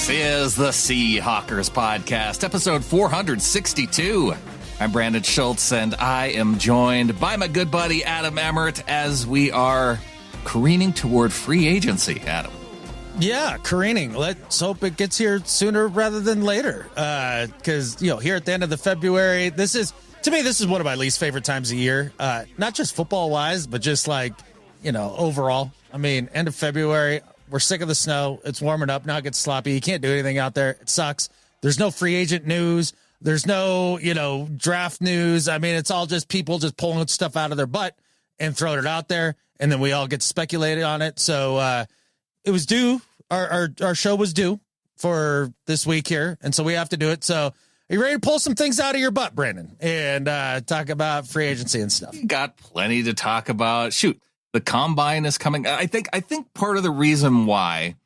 This is the Seahawkers Podcast, episode 462. I'm Brandon Schultz, and I am joined by my good buddy Adam Emmert as we are careening toward free agency. Adam. Yeah, careening. Let's hope it gets here sooner rather than later. Because, here at the end of the February, this is one of my least favorite times of year. Not just football-wise, but just overall. I mean, end of February, we're sick of the snow. It's warming up. Now it gets sloppy. You can't do anything out there. It sucks. There's no free agent news. There's no, draft news. I mean, it's all just people just pulling stuff out of their butt and throwing it out there. And then we all get speculated on it. So it was due. Our show was due for this week here. And so we have to do it. So are you ready to pull some things out of your butt, Brandon, and talk about free agency and stuff? You got plenty to talk about. Shoot. The combine is coming. I think part of the reason why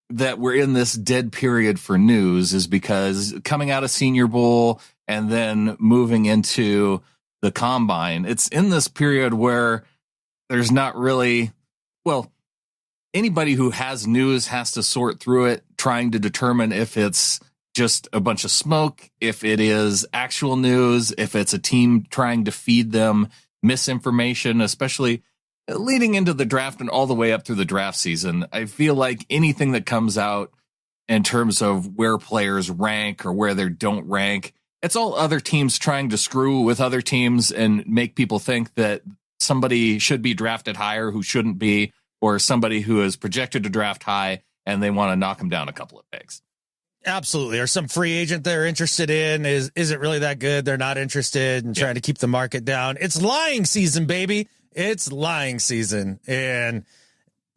that we're in this dead period for news is because coming out of Senior Bowl and then moving into the combine, it's in this period where there's not really, anybody who has news has to sort through it, trying to determine if it's just a bunch of smoke, if it is actual news, if it's a team trying to feed them misinformation, especially leading into the draft and all the way up through the draft season. I feel like anything that comes out in terms of where players rank or where they don't rank, it's all other teams trying to screw with other teams and make people think that somebody should be drafted higher who shouldn't be, or somebody who is projected to draft high and they want to knock them down a couple of pegs. Absolutely. Or some free agent they're interested in is it really that good? They're not interested and trying to keep the market down. It's lying season, baby. It's lying season. And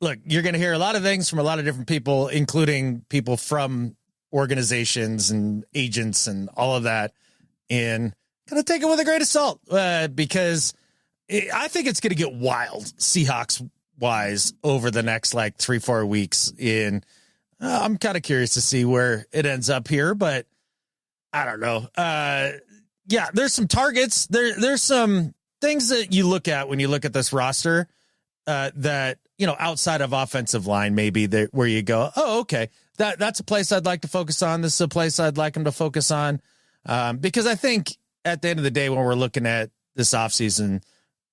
look, you're going to hear a lot of things from a lot of different people, including people from organizations and agents and all of that. And going to take it with a grain of salt because I think it's going to get wild Seahawks wise over the next 3-4 weeks. I'm kind of curious to see where it ends up here, but I don't know. There's some targets. There's some things that you look at when you look at this roster that, outside of offensive line, maybe where you go, oh, okay, that's a place I'd like to focus on. This is a place I'd like him to focus on. Because I think at the end of the day, when we're looking at this offseason,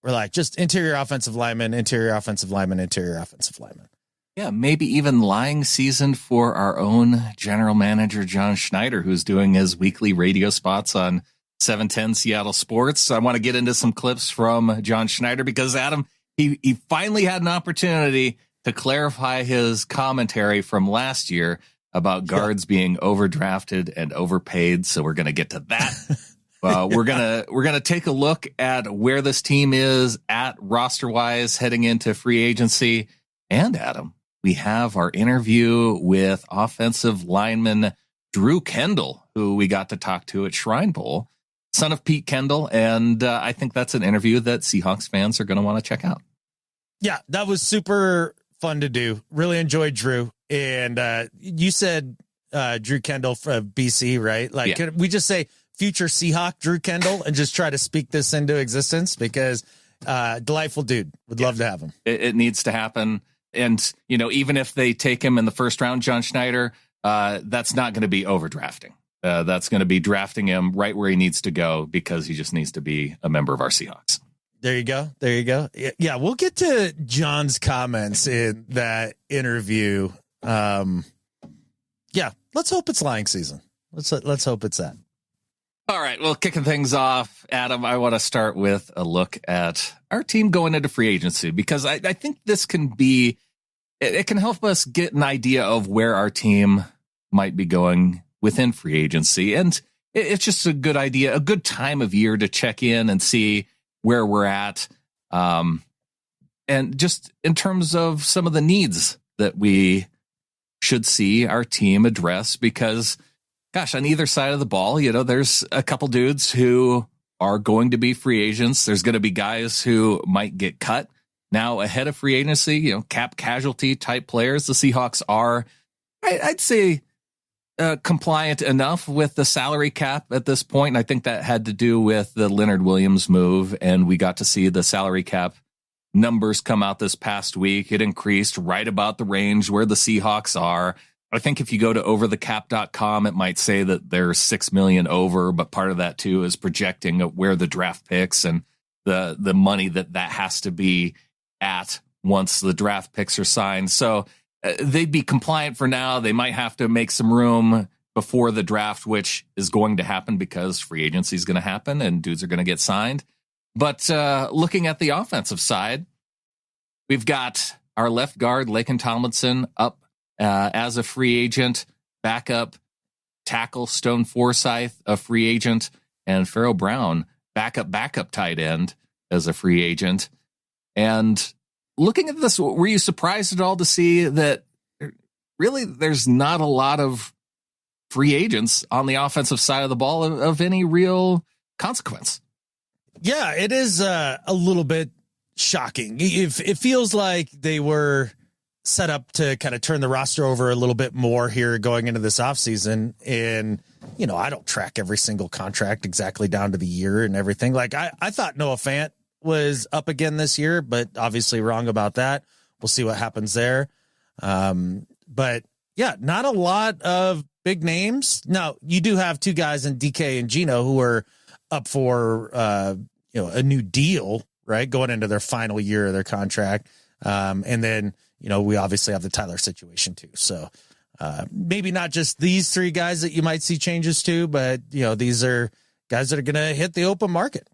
we're just interior offensive lineman, interior offensive lineman, interior offensive lineman. Yeah, maybe even lying season for our own general manager, John Schneider, who's doing his weekly radio spots on 710 Seattle Sports. I want to get into some clips from John Schneider because, Adam, he finally had an opportunity to clarify his commentary from last year about guards being overdrafted and overpaid. So we're going to get to that. We're gonna take a look at where this team is at roster-wise heading into free agency. And, Adam, we have our interview with offensive lineman Drew Kendall, who we got to talk to at Shrine Bowl, son of Pete Kendall. And I think that's an interview that Seahawks fans are going to want to check out. Yeah, that was super fun to do. Really enjoyed Drew. And you said Drew Kendall from BC, right? Could we just say future Seahawk Drew Kendall and just try to speak this into existence? Because delightful dude. Would love to have him. It needs to happen. And, even if they take him in the first round, John Schneider, that's not going to be overdrafting. That's going to be drafting him right where he needs to go because he just needs to be a member of our Seahawks. There you go. Yeah, we'll get to John's comments in that interview. Let's hope it's lying season. Let's hope it's that. All right, well, kicking things off, Adam, I want to start with a look at our team going into free agency because I think this can be, it can help us get an idea of where our team might be going within free agency. And it's just a good idea, a good time of year to check in and see where we're at. And just in terms of some of the needs that we should see our team address, because gosh, on either side of the ball, there's a couple dudes who are going to be free agents. There's going to be guys who might get cut now ahead of free agency, cap casualty type players. The Seahawks are, I'd say, compliant enough with the salary cap at this point. And I think that had to do with the Leonard Williams move. And we got to see the salary cap numbers come out this past week. It increased right about the range where the Seahawks are. I think if you go to overthecap.com, it might say that they're $6 million over, but part of that too is projecting where the draft picks and the money that has to be at once the draft picks are signed. So they'd be compliant for now. They might have to make some room before the draft, which is going to happen because free agency is going to happen and dudes are going to get signed. But looking at the offensive side, we've got our left guard, Laken Tomlinson, up as a free agent, backup tackle Stone Forsythe, a free agent, and Pharaoh Brown, backup tight end as a free agent. And looking at this, were you surprised at all to see that really there's not a lot of free agents on the offensive side of the ball of any real consequence? Yeah, it is a little bit shocking. It feels like they were set up to kind of turn the roster over a little bit more here going into this offseason. And, you know, I don't track every single contract exactly down to the year and everything. Like I thought Noah Fant was up again this year, but obviously wrong about that. We'll see what happens there. But yeah, not a lot of big names. Now you do have two guys in DK and Gino who are up for, a new deal, right? Going into their final year of their contract. And then, we obviously have the Tyler situation too. So maybe not just these three guys that you might see changes to, but these are guys that are going to hit the open market.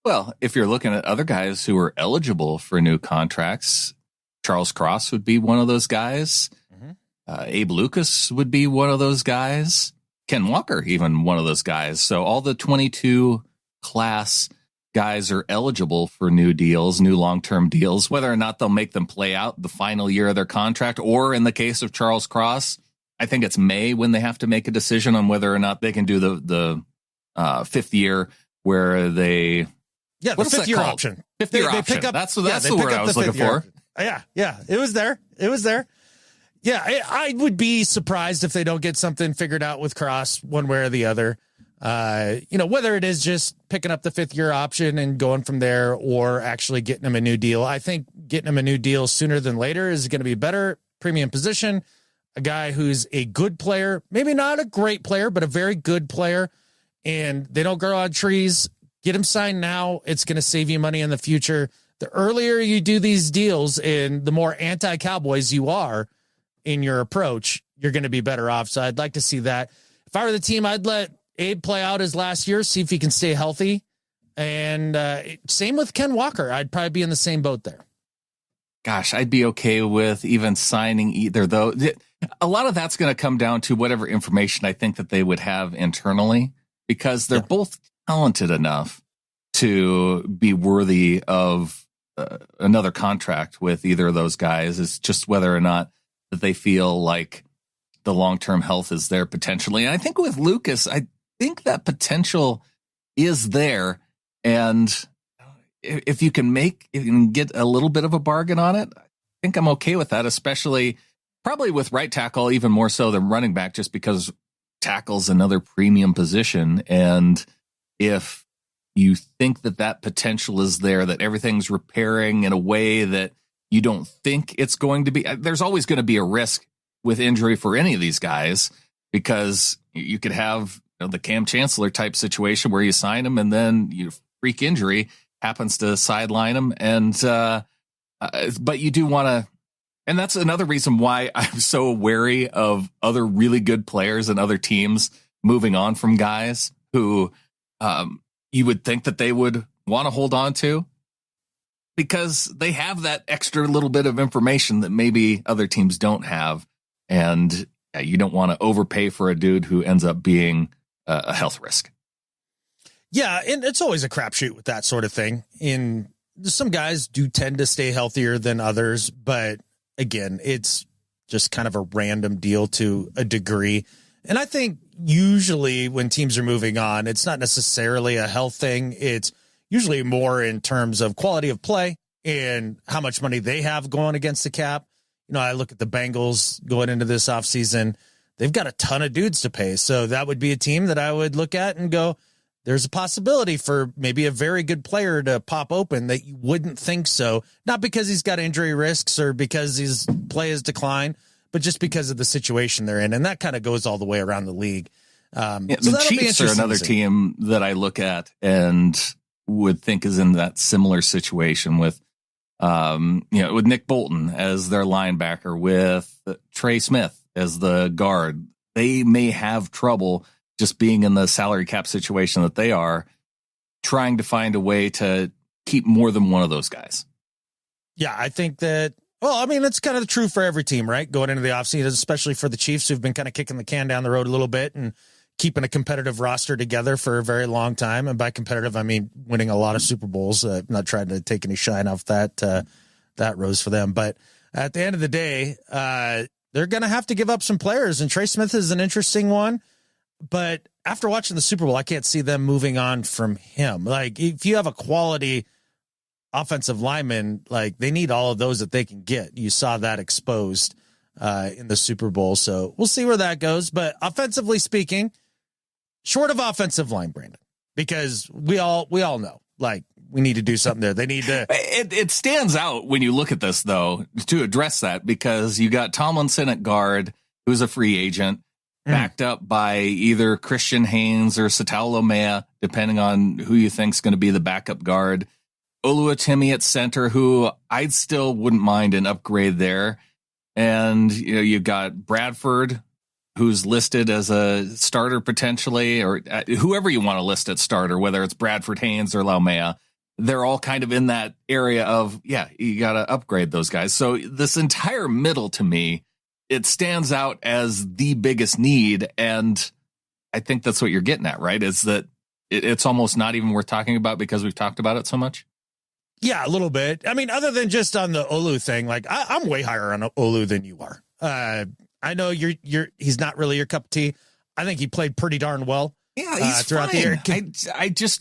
Well, if you're looking at other guys who are eligible for new contracts, Charles Cross would be one of those guys. Mm-hmm. Abe Lucas would be one of those guys. Ken Walker, even one of those guys. So all the 22 class guys are eligible for new deals, new long-term deals, whether or not they'll make them play out the final year of their contract, or in the case of Charles Cross, I think it's May when they have to make a decision on whether or not they can do the fifth year where they... Yeah, the fifth year option. Fifth year option. Pick up, that's the word I was looking for. Yeah. It was there. Yeah, I would be surprised if they don't get something figured out with Cross one way or the other. Whether it is just picking up the fifth year option and going from there or actually getting him a new deal. I think getting him a new deal sooner than later is going to be better. Premium position, a guy who's a good player, maybe not a great player, but a very good player. And they don't grow on trees. Get him signed now. It's going to save you money in the future. The earlier you do these deals and the more anti-Cowboys you are in your approach, you're going to be better off. So I'd like to see that. If I were the team, I'd let Abe play out his last year, see if he can stay healthy. And same with Ken Walker. I'd probably be in the same boat there. Gosh, I'd be okay with even signing either, though. A lot of that's going to come down to whatever information I think that they would have internally, because they're both talented enough to be worthy of another contract with either of those guys. It's just whether or not that they feel like the long-term health is there potentially. And I think with Lucas, I think that potential is there. And if you can get a little bit of a bargain on it, I think I'm okay with that, especially probably with right tackle, even more so than running back, just because tackle's another premium position. And if you think that potential is there, that everything's repairing in a way that you don't think it's going to be, there's always going to be a risk with injury for any of these guys, because you could have the Cam Chancellor type situation where you sign him and then freak injury happens to sideline him. And, but you do want to, and that's another reason why I'm so wary of other really good players and other teams moving on from guys who, you would think that they would want to hold on to, because they have that extra little bit of information that maybe other teams don't have. And you don't want to overpay for a dude who ends up being a health risk. Yeah, and it's always a crapshoot with that sort of thing. And some guys do tend to stay healthier than others, but again, it's just kind of a random deal to a degree. And I think usually when teams are moving on, it's not necessarily a health thing. It's usually more in terms of quality of play and how much money they have going against the cap. I look at the Bengals going into this offseason. They've got a ton of dudes to pay. So that would be a team that I would look at and go, there's a possibility for maybe a very good player to pop open that you wouldn't think so. Not because he's got injury risks or because his play has declined, but just because of the situation they're in. And that kind of goes all the way around the league. So the Chiefs are another team that I look at and would think is in that similar situation with, with Nick Bolton as their linebacker, with Trey Smith as the guard. They may have trouble just being in the salary cap situation that they are, trying to find a way to keep more than one of those guys. Yeah, I think that, it's kind of true for every team, right? Going into the offseason, especially for the Chiefs, who've been kind of kicking the can down the road a little bit and keeping a competitive roster together for a very long time. And by competitive, I mean winning a lot of Super Bowls. Not trying to take any shine off that rose for them. But at the end of the day, they're going to have to give up some players. And Trey Smith is an interesting one. But after watching the Super Bowl, I can't see them moving on from him. Like, if you have a quality offensive lineman, like, they need all of those that they can get. You saw that exposed in the Super Bowl. So we'll see where that goes. But offensively speaking, short of offensive line, Brandon, because we all know, like, we need to do something there. They need to. It stands out when you look at this, though, to address that, because you got Tomlinson at guard, who's a free agent, backed up by either Christian Haynes or Satao Lomea, depending on who you think is going to be the backup guard. Oluwatimi at center, who I still wouldn't mind an upgrade there. And you've got Bradford, who's listed as a starter potentially, or whoever you want to list at starter, whether it's Bradford, Haynes, or Laumea. They're all kind of in that area of, you got to upgrade those guys. So this entire middle, to me, it stands out as the biggest need. And I think that's what you're getting at, right? Is that it's almost not even worth talking about because we've talked about it so much. Yeah, a little bit. I mean, other than just on the Olu thing, like, I'm way higher on Olu than you are. I know he's not really your cup of tea. I think he played pretty darn well. Yeah, he's throughout fine. the year.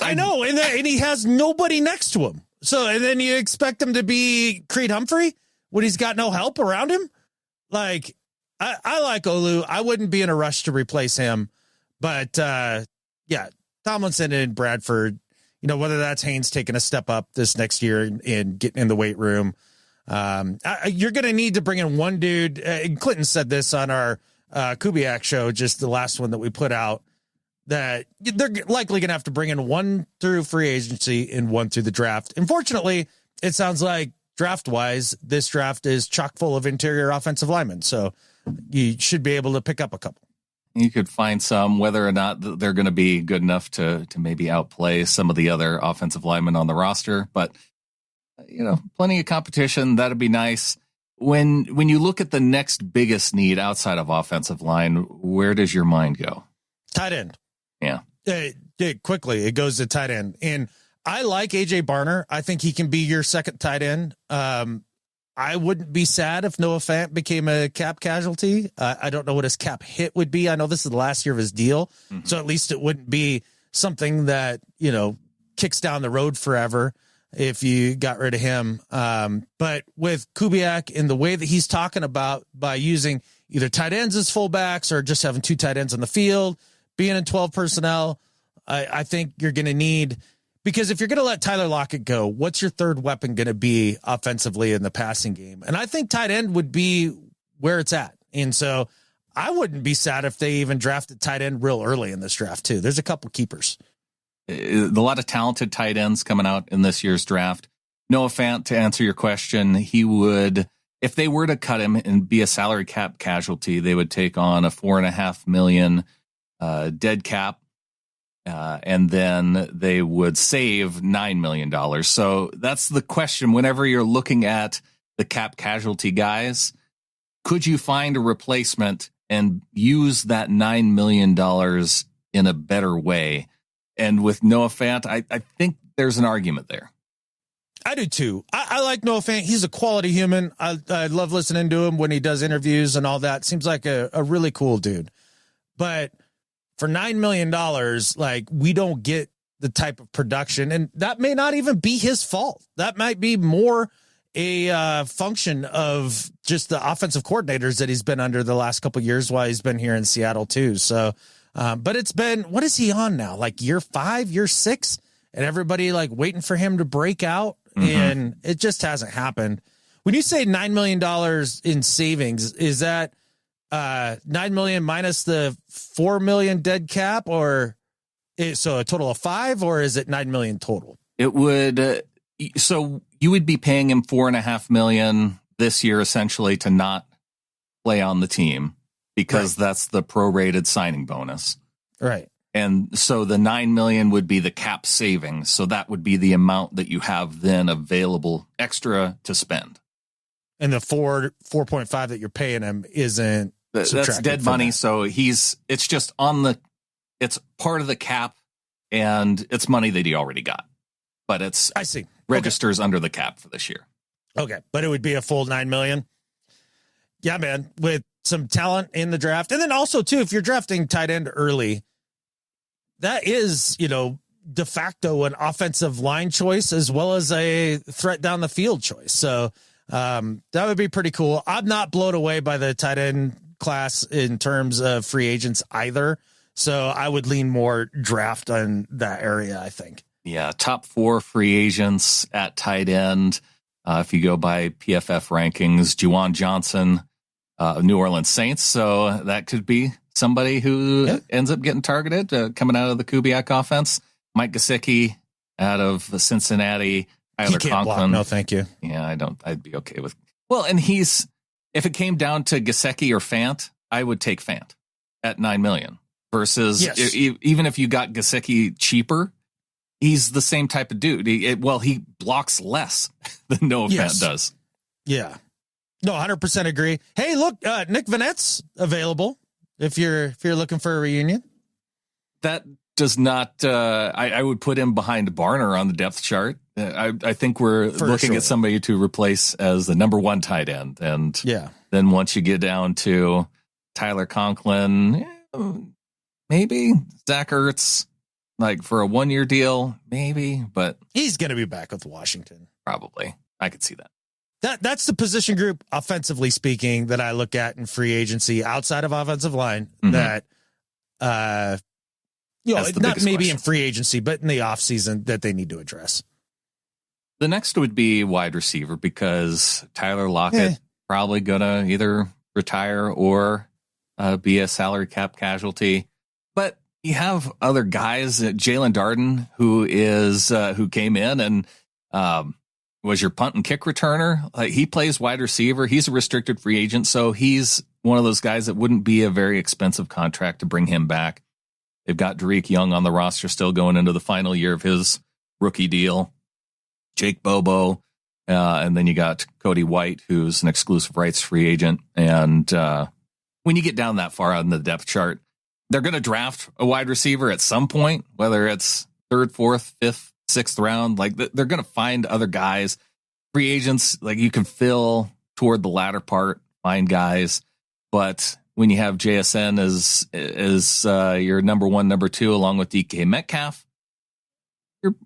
I know, and he has nobody next to him. So, and then you expect him to be Creed Humphrey when he's got no help around him. Like, I like Olu. I wouldn't be in a rush to replace him, but Tomlinson and Bradford, whether that's Haynes taking a step up this next year and getting in the weight room, you're going to need to bring in one dude. And Clinton said this on our Kubiak show, just the last one that we put out, that they're likely going to have to bring in one through free agency and one through the draft. Unfortunately, it sounds like draft-wise, this draft is chock full of interior offensive linemen. So you should be able to pick up a couple. You could find some, whether or not they're going to be good enough to maybe outplay some of the other offensive linemen on the roster. But, plenty of competition. That'd be nice. When you look at the next biggest need outside of offensive line, where does your mind go? Tight end. Yeah. Quickly, it goes to tight end. And I like AJ Barner. I think he can be your second tight end. I wouldn't be sad if Noah Fant became a cap casualty. I don't know what his cap hit would be. I know this is the last year of his deal. Mm-hmm. So at least it wouldn't be something that, kicks down the road forever if you got rid of him. But with Kubiak and the way that he's talking about, by using either tight ends as fullbacks or just having two tight ends on the field, being in 12 personnel, I think you're going to need, because if you're going to let Tyler Lockett go, what's your third weapon going to be offensively in the passing game? And I think tight end would be where it's at. And so I wouldn't be sad if they even drafted tight end real early in this draft too. There's a couple keepers. A lot of talented tight ends coming out in this year's draft. Noah Fant, to answer your question, he would, if they were to cut him and be a salary cap casualty, they would take on a $4.5 million dead cap. And then they would save $9 million. So that's the question. Whenever you're looking at the cap casualty guys, could you find a replacement and use that $9 million in a better way? And with Noah Fant, I think there's an argument there. I do too. I like Noah Fant. He's a quality human. I love listening to him when he does interviews and all that. Seems like a really cool dude. But for $9 million, like, we don't get the type of production, and that may not even be his fault. That might be more a function of just the offensive coordinators that he's been under the last couple of years while he's been here in Seattle too. So, but it's been, what is he on now? Like year 5, year 6, and everybody like waiting for him to break out. Mm-hmm. And it just hasn't happened. When you say $9 million in savings, is that $9 million minus the $4 million dead cap, or so a total of $5 million, or is it $9 million total? It would. So you would be paying him $4.5 million this year, essentially, to not play on the team because that's the prorated signing bonus. Right. And so the $9 million would be the cap savings. So that would be the amount that you have then available extra to spend. And the 4.5 that you're paying him isn't. That's dead money. That. So it's just it's part of the cap, and it's money that he already got. But I see. Registers under the cap for this year. Okay. But it would be a full $9 million. Yeah, man, with some talent in the draft. And then also, too, if you're drafting tight end early, that is, de facto an offensive line choice as well as a threat down the field choice. So that would be pretty cool. I'm not blown away by the tight end class in terms of free agents either. So I would lean more draft on that area, I think. Yeah, top 4 free agents at tight end. If you go by PFF rankings, Juwan Johnson, New Orleans Saints. So that could be somebody who ends up getting targeted coming out of the Kubiak offense. Mike Gesicki out of Cincinnati. Tyler Conklin. Block. No, thank you. Yeah, I'd be okay with. Well, and if it came down to Gesicki or Fant, I would take Fant at $9 million versus even if you got Gesicki cheaper. He's the same type of dude. He blocks less than Noah Fant does. Yeah. No, 100% agree. Hey, look, Nick Vanette's available if you're looking for a reunion. That does not. I would put him behind Barner on the depth chart. I think we're looking at somebody to replace as the number 1 tight end, and then once you get down to Tyler Conklin, maybe Zach Ertz. Like for a 1-year deal, maybe, but he's going to be back with Washington. Probably. I could see that. That's the position group, offensively speaking, that I look at in free agency outside of offensive line that, not maybe question. In free agency, but in the offseason that they need to address. The next would be wide receiver because Tyler Lockett probably going to either retire or be a salary cap casualty. But you have other guys, Jalen Darden, who came in and was your punt and kick returner. Like, he plays wide receiver. He's a restricted free agent, so he's one of those guys that wouldn't be a very expensive contract to bring him back. They've got Dariq Young on the roster still going into the final year of his rookie deal. Jake Bobo, and then you got Cody White, who's an exclusive rights free agent. And when you get down that far on the depth chart, they're going to draft a wide receiver at some point, whether it's 3rd, 4th, 5th, 6th round. Like, they're going to find other guys. Free agents, like, you can fill toward the latter part, find guys. But when you have JSN as your number 1, number 2, along with DK Metcalf,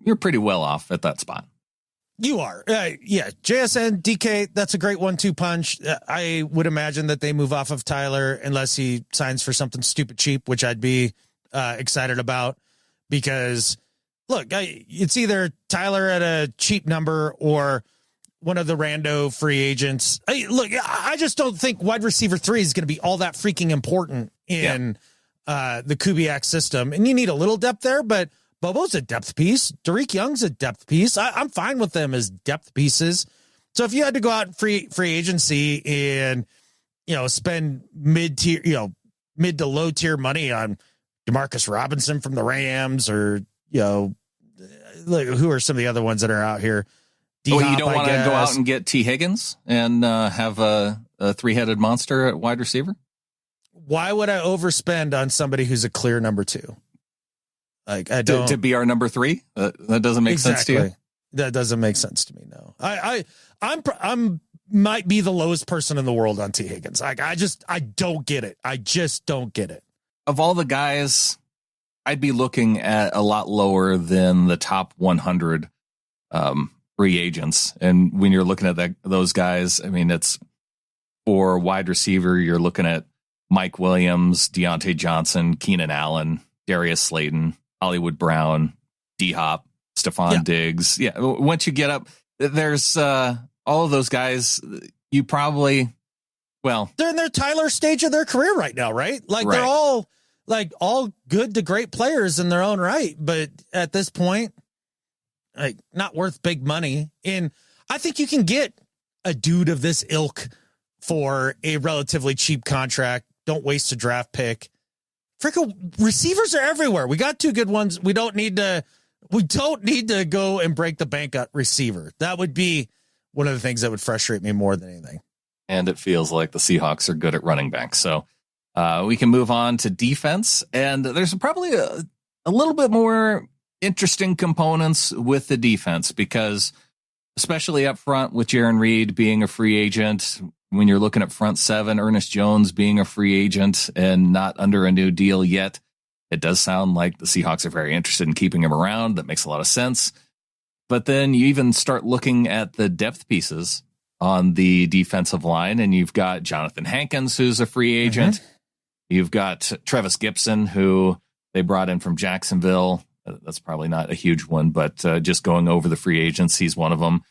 you're pretty well off at that spot. You are. JSN, DK, that's a great 1-2 punch. I would imagine that they move off of Tyler unless he signs for something stupid cheap, which I'd be excited about because, look, it's either Tyler at a cheap number or one of the rando free agents. I just don't think wide receiver 3 is going to be all that freaking important in the Kubiak system. And you need a little depth there, but Bobo's a depth piece. Dariq Young's a depth piece. I'm fine with them as depth pieces. So if you had to go out and free agency and, spend mid to low tier money on DeMarcus Robinson from the Rams or, who are some of the other ones that are out here? You don't want to go out and get T. Higgins and have a 3-headed monster at wide receiver? Why would I overspend on somebody who's a clear number 2? Like, I don't to be our number 3. That doesn't make sense to you. That doesn't make sense to me. No, I'm might be the lowest person in the world on T. Higgins. Like, I don't get it. I just don't get it. Of all the guys, I'd be looking at a lot lower than the top 100 free agents. And when you're looking at those guys, I mean, it's for wide receiver. You're looking at Mike Williams, Deontay Johnson, Keenan Allen, Darius Slayton, Hollywood Brown, D-Hop, Stephon Diggs. Yeah, once you get up, there's all of those guys. You probably Well, they're in their Tyler stage of their career right now, right? Like they're all good to great players in their own right. But at this point, like not worth big money. And I think you can get a dude of this ilk for a relatively cheap contract. Don't waste a draft pick. Freaking receivers are everywhere. We got two good ones. We don't need to go and break the bank at receiver. That would be one of the things that would frustrate me more than anything. And it feels like the Seahawks are good at running back. So we can move on to defense. And there's probably a little bit more interesting components with the defense because especially up front with Jaron Reed being a free agent, when you're looking at front seven, Ernest Jones being a free agent and not under a new deal yet, it does sound like the Seahawks are very interested in keeping him around. That makes a lot of sense. But then you even start looking at the depth pieces on the defensive line, and you've got Jonathan Hankins, who's a free agent. Mm-hmm. You've got Travis Gibson, who they brought in from Jacksonville. That's probably not a huge one, but just going over the free agents, he's one of them.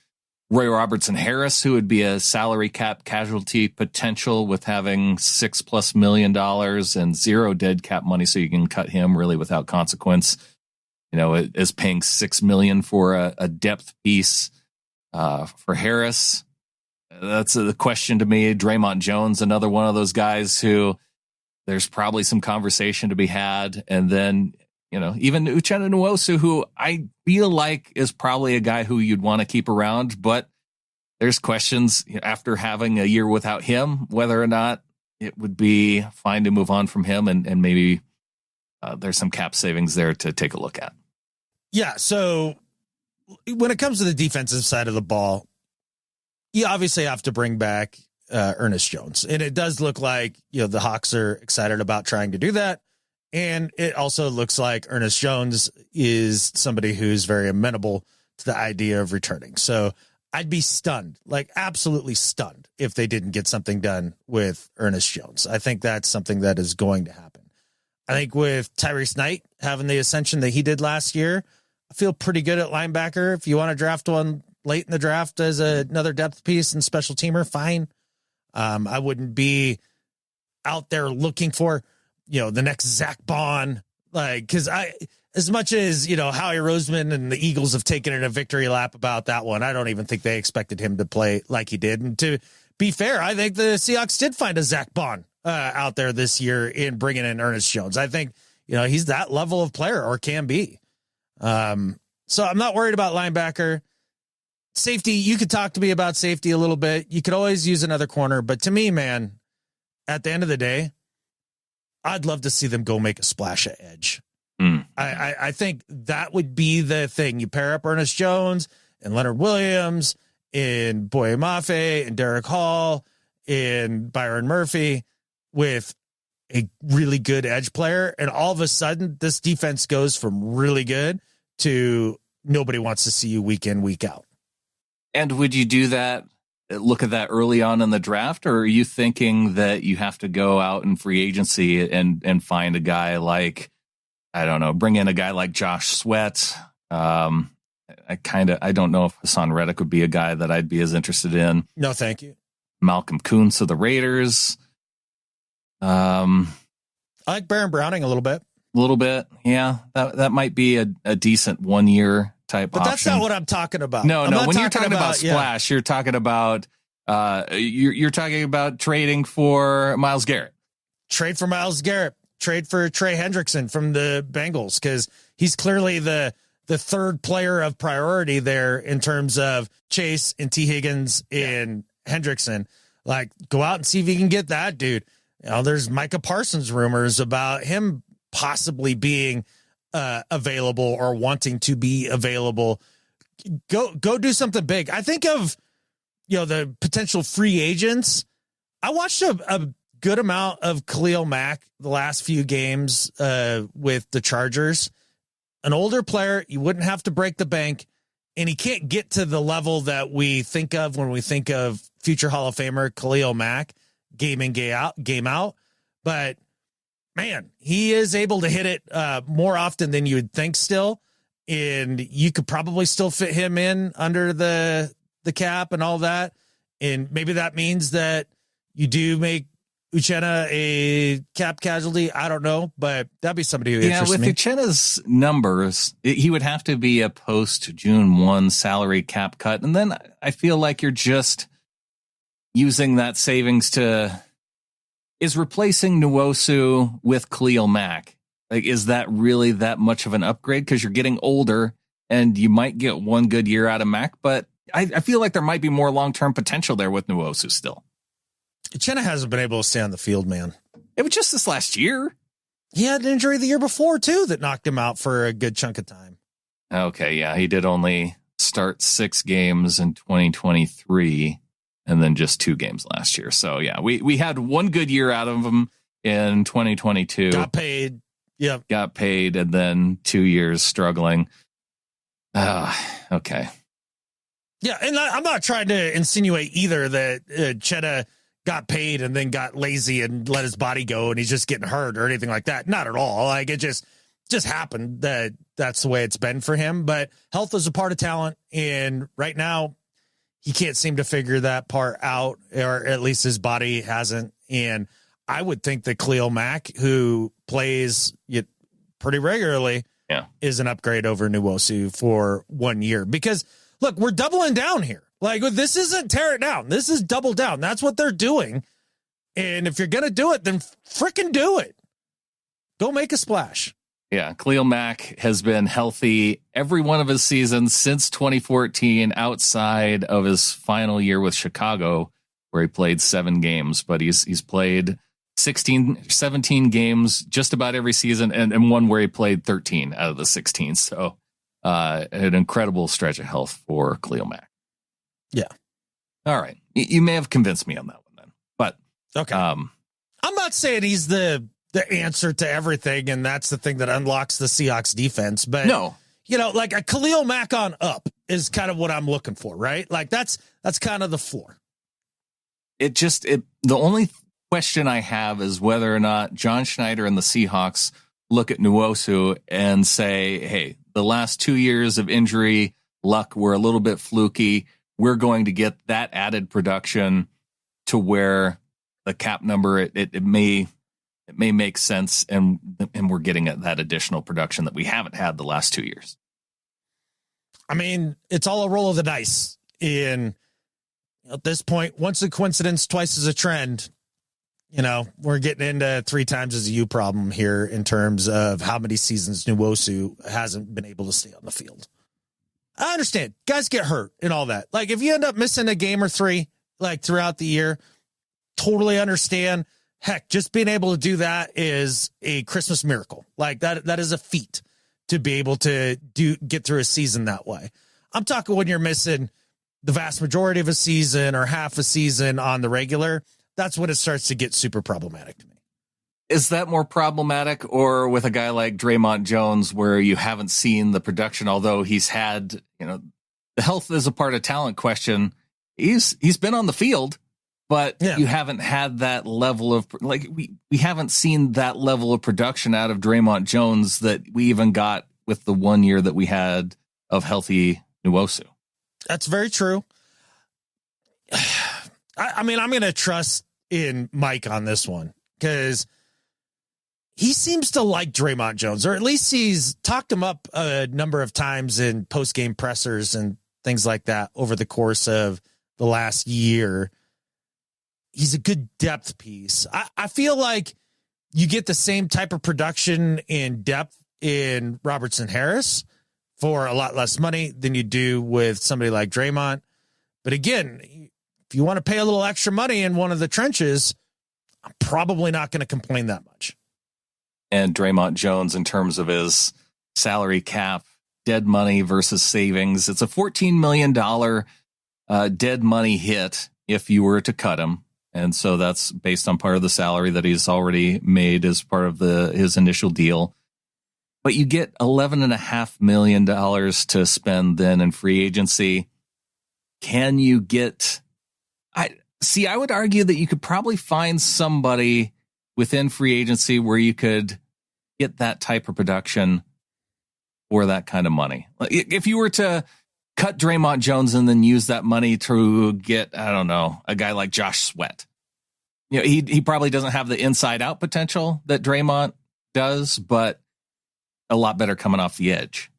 Roy Robertson Harris, who would be a salary cap casualty potential with having $6+ million and zero dead cap money, so you can cut him really without consequence. You know, it is paying $6 million for a depth piece for Harris. That's the question to me. Draymond Jones, another one of those guys who there's probably some conversation to be had. And then, you know, even Uchenna Nwosu, who I feel like is probably a guy who you'd want to keep around, but there's questions after having a year without him, whether or not it would be fine to move on from him. And maybe there's some cap savings there to take a look at. Yeah. So when it comes to the defensive side of the ball, you obviously have to bring back Ernest Jones. And it does look like, you know, the Hawks are excited about trying to do that. And it also looks like Ernest Jones is somebody who's very amenable to the idea of returning. So I'd be stunned, like absolutely stunned, if they didn't get something done with Ernest Jones. I think that's something that is going to happen. I think with Tyrese Knight having the ascension that he did last year, I feel pretty good at linebacker. If you want to draft one late in the draft as another depth piece and special teamer, fine. I wouldn't be out there looking for, you know, the next Zach Bond, like, because as much as, you know, Howie Roseman and the Eagles have taken in a victory lap about that one, I don't even think they expected him to play like he did. And to be fair, I think the Seahawks did find a Zach Bond out there this year in bringing in Ernest Jones. I think, you know, he's that level of player or can be. So I'm not worried about linebacker. Safety, you could talk to me about safety a little bit. You could always use another corner. But to me, man, at the end of the day, I'd love to see them go make a splash at edge. I think that would be the thing. You pair up Ernest Jones and Leonard Williams and Boye Mafe and Derek Hall and Byron Murphy with a really good edge player. And all of a sudden, this defense goes from really good to nobody wants to see you week in, week out. And would you do that, look at that early on in the draft, or are you thinking that you have to go out in free agency and find a guy like, I don't know, bring in a guy like Josh Sweat? I don't know if Hassan Reddick would be a guy that I'd be as interested in. No, thank you. Malcolm Kuntz of the Raiders. I like Baron Browning a little bit. A little bit, yeah. That might be a decent 1 year type but option. That's not what I'm talking about. No. When you're talking about splash, you're talking about you're talking about trading for Myles Garrett. Trade for Myles Garrett. Trade for Trey Hendrickson from the Bengals, because he's clearly the third player of priority there in terms of Chase and T. Higgins and Hendrickson. Like, go out and see if you can get that dude. You know, there's Micah Parsons rumors about him possibly being available or wanting to be available. Go do something big. I think of, you know, the potential free agents. I watched a good amount of Khalil Mack the last few games with the Chargers. An older player, you wouldn't have to break the bank, and he can't get to the level that we think of when we think of future Hall of Famer Khalil Mack, game in, game out. But man, he is able to hit it more often than you would think still. And you could probably still fit him in under the cap and all that. And maybe that means that you do make Uchenna a cap casualty. I don't know, but that'd be somebody who interests me. With Uchenna's numbers, he would have to be a post June 1 salary cap cut. And then I feel like you're just using that savings is replacing Nwosu with Khalil Mack. Like, is that really that much of an upgrade? Because you're getting older and you might get one good year out of Mack, but I feel like there might be more long-term potential there with Nwosu still. Uchenna hasn't been able to stay on the field, man. It was just this last year. He had an injury the year before, too, that knocked him out for a good chunk of time. Okay, yeah. He did only start 6 games in 2023 and then just 2 games last year. So, yeah, we had one good year out of him in 2022. Got paid. Yep. Got paid, and then 2 years struggling. Okay. Yeah, and I'm not trying to insinuate either that Uchenna got paid and then got lazy and let his body go and he's just getting hurt or anything like that. Not at all. Like, it just happened that that's the way it's been for him. But health is a part of talent, and right now he can't seem to figure that part out, or at least his body hasn't. And I would think that Khalil Mack, who plays pretty regularly, is an upgrade over Nwosu for 1 year. Because, look, we're doubling down here. Like, this isn't tear it down. This is double down. That's what they're doing. And if you're going to do it, then frickin' do it. Go make a splash. Yeah, Khalil Mack has been healthy every one of his seasons since 2014, outside of his final year with Chicago, where he played 7 games. But he's played 17 games just about every season, and one where he played 13 out of the 16. So an incredible stretch of health for Khalil Mack. Yeah. All right. You may have convinced me on that one then. But okay. I'm not saying he's the answer to everything, and that's the thing that unlocks the Seahawks defense. But no, like a Khalil Mack on up is kind of what I'm looking for, right? Like that's kind of the floor. The only question I have is whether or not John Schneider and the Seahawks look at Nwosu and say, hey, the last 2 years of injury luck were a little bit fluky. We're going to get that added production to where the cap number, it may make sense, and we're getting that additional production that we haven't had the last 2 years. I mean, it's all a roll of the dice. At this point, once a coincidence, twice as a trend. We're getting into 3 times as a U problem here in terms of how many seasons Nwosu hasn't been able to stay on the field. I understand guys get hurt and all that. Like, if you end up missing a game or 3, like throughout the year, totally understand. Heck, just being able to do that is a Christmas miracle. Like that is a feat to be able to get through a season that way. I'm talking when you're missing the vast majority of a season or half a season on the regular. That's when it starts to get super problematic to me. Is that more problematic, or with a guy like Draymond Jones, where you haven't seen the production, although he's had, the health is a part of talent question. He's been on the field, but you haven't had that level of, like, we haven't seen that level of production out of Draymond Jones that we even got with the 1 year that we had of healthy Nwosu. That's very true. I mean, I'm going to trust in Mike on this one, because he seems to like Draymond Jones, or at least he's talked him up a number of times in post-game pressers and things like that over the course of the last year. He's a good depth piece. I feel like you get the same type of production and depth in Robertson Harris for a lot less money than you do with somebody like Draymond. But again, if you want to pay a little extra money in one of the trenches, I'm probably not going to complain that much. And Draymond Jones, in terms of his salary cap, dead money versus savings, it's a $14 million dead money hit if you were to cut him. And so that's based on part of the salary that he's already made as part of his initial deal. But you get $11.5 million to spend then in free agency. Can you get... I would argue that you could probably find somebody within free agency where you could get that type of production for that kind of money. If you were to cut Draymond Jones and then use that money to get, I don't know, a guy like Josh Sweat, he probably doesn't have the inside out potential that Draymond does, but a lot better coming off the edge.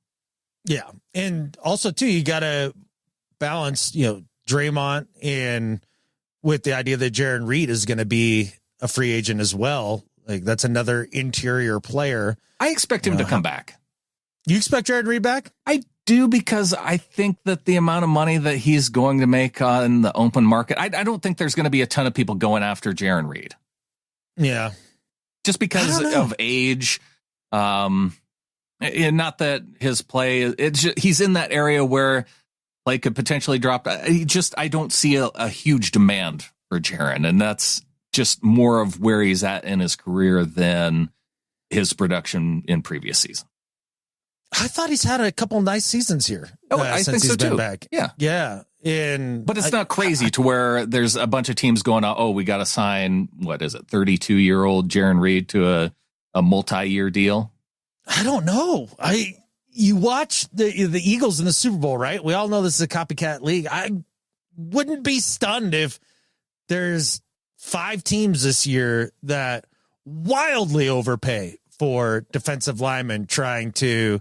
Yeah. And also too, you got to balance, Draymond and with the idea that Jaron Reed is going to be a free agent as well. Like that's another interior player. I expect him to come back. You expect Jaron Reed back? I do, because I think that the amount of money that he's going to make on the open market, I don't think there's going to be a ton of people going after Jaron Reed. Yeah. Just because of age. And not that his play, he's in that area where play could potentially drop. I don't see a huge demand for Jaron, and that's just more of where he's at in his career than his production in previous season. I thought he's had a couple nice seasons here. I think so too. Back. Yeah. But it's not crazy to where there's a bunch of teams going, we got to sign, 32-year-old Jaron Reed to a multi-year deal. I don't know. You watch the Eagles in the Super Bowl, right? We all know this is a copycat league. I wouldn't be stunned if there's 5 teams this year that wildly overpay for defensive linemen trying to,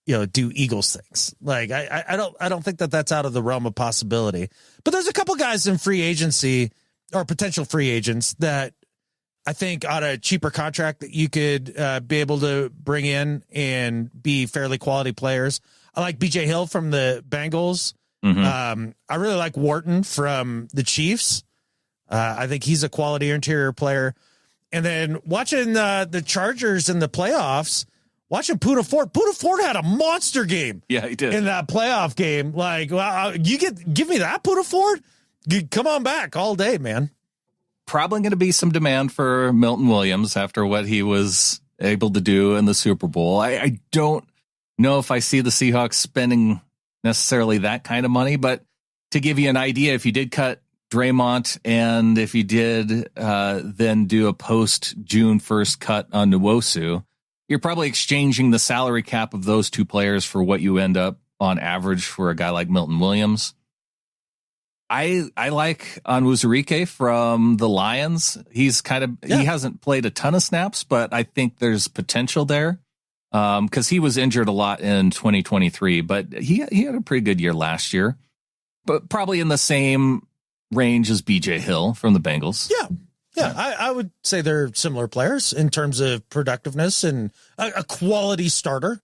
do Eagles things. Like I don't think that that's out of the realm of possibility. But there's a couple guys in free agency or potential free agents that I think on a cheaper contract that you could be able to bring in and be fairly quality players. I like BJ Hill from the Bengals. Mm-hmm. I really like Wharton from the Chiefs. I think he's a quality interior player. And then watching the Chargers in the playoffs, watching Poona Ford had a monster game. Yeah, he did. In that playoff game. Like, well, give me that Poona Ford. Come on back all day, man. Probably going to be some demand for Milton Williams after what he was able to do in the Super Bowl. I don't know if I see the Seahawks spending necessarily that kind of money, but to give you an idea, if you did cut Draymond and if you did then do a post June 1st cut on Nwosu, you're probably exchanging the salary cap of those two players for what you end up on average for a guy like Milton Williams. I like Onwuzurike from the Lions. He's he hasn't played a ton of snaps, but I think there's potential there because he was injured a lot in 2023, but he had a pretty good year last year, but probably in the same range as BJ Hill from the Bengals. Yeah. I would say they're similar players in terms of productiveness and a quality starter.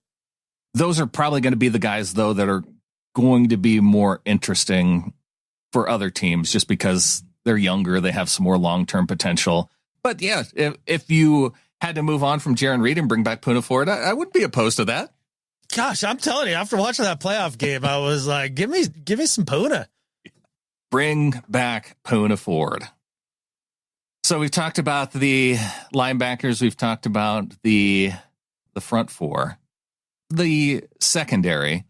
Those are probably going to be the guys, though, that are going to be more interesting for other teams just because they're younger. They have some more long-term potential. But yeah, if you had to move on from Jaron Reed and bring back Poona Ford, I wouldn't be opposed to that. Gosh, I'm telling you, after watching that playoff game, I was like, give me some Poona. Bring back Poona Ford. So we've talked about the linebackers. We've talked about the front four. The secondary,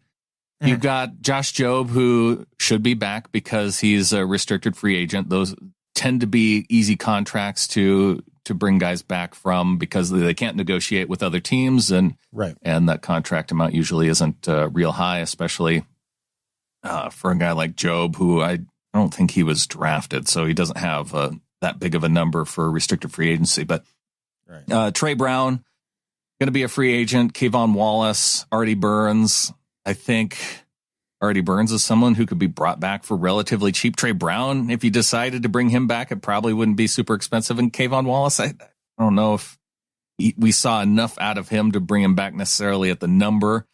you've got Josh Jobe, who should be back because he's a restricted free agent. Those tend to be easy contracts to bring guys back from because they can't negotiate with other teams, and that contract amount usually isn't real high, especially for a guy like Jobe, who I don't think he was drafted, so he doesn't have that big of a number for restricted free agency. But Trey Brown going to be a free agent. Kayvon Wallace, Artie Burns. I think Artie Burns is someone who could be brought back for relatively cheap. Trey Brown, if you decided to bring him back, it probably wouldn't be super expensive. And Kayvon Wallace, I don't know if we saw enough out of him to bring him back necessarily at the number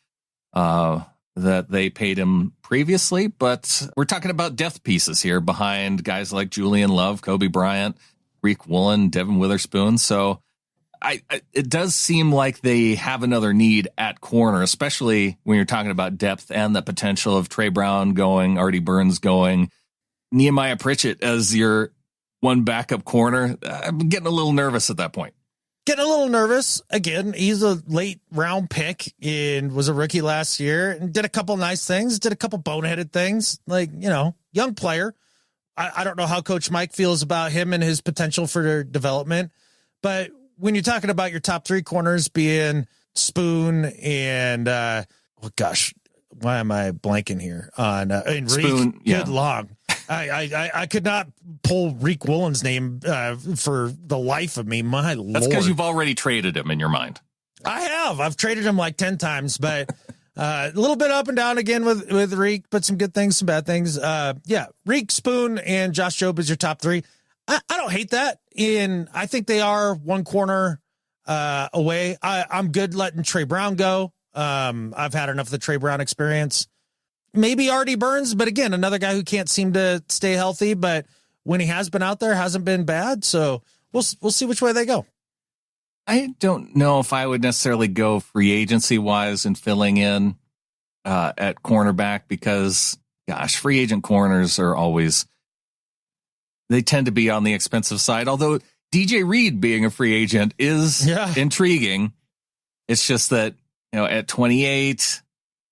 that they paid him previously. But we're talking about depth pieces here behind guys like Julian Love, Kobe Bryant, Reek Woolen, Devin Witherspoon. So it does seem like they have another need at corner, especially when you're talking about depth and the potential of Trey Brown going, Artie Burns going, Nehemiah Pritchett as your one backup corner. I'm getting a little nervous at that point. Getting a little nervous. Again, he's a late round pick and was a rookie last year and did a couple nice things, did a couple boneheaded things, like, young player. I don't know how Coach Mike feels about him and his potential for development, but when you're talking about your top three corners being Spoon and why am I blanking here on Enrique? Spoon, yeah. Good long. I could not pull Reek Woolen's name for the life of me. My Lord. That's because you've already traded him in your mind. I have. I've traded him like 10 times, but a little bit up and down again with Reek, but some good things, some bad things. Reek, Spoon, and Josh Jobe is your top three. I don't hate that. I think they are one corner away. I'm good letting Trey Brown go. I've had enough of the Trey Brown experience. Maybe Artie Burns, but again, another guy who can't seem to stay healthy, but when he has been out there, hasn't been bad. So we'll see which way they go. I don't know if I would necessarily go free agency wise and filling in at cornerback because, gosh, free agent corners are they tend to be on the expensive side. Although DJ Reed being a free agent is intriguing. It's just that, at 28,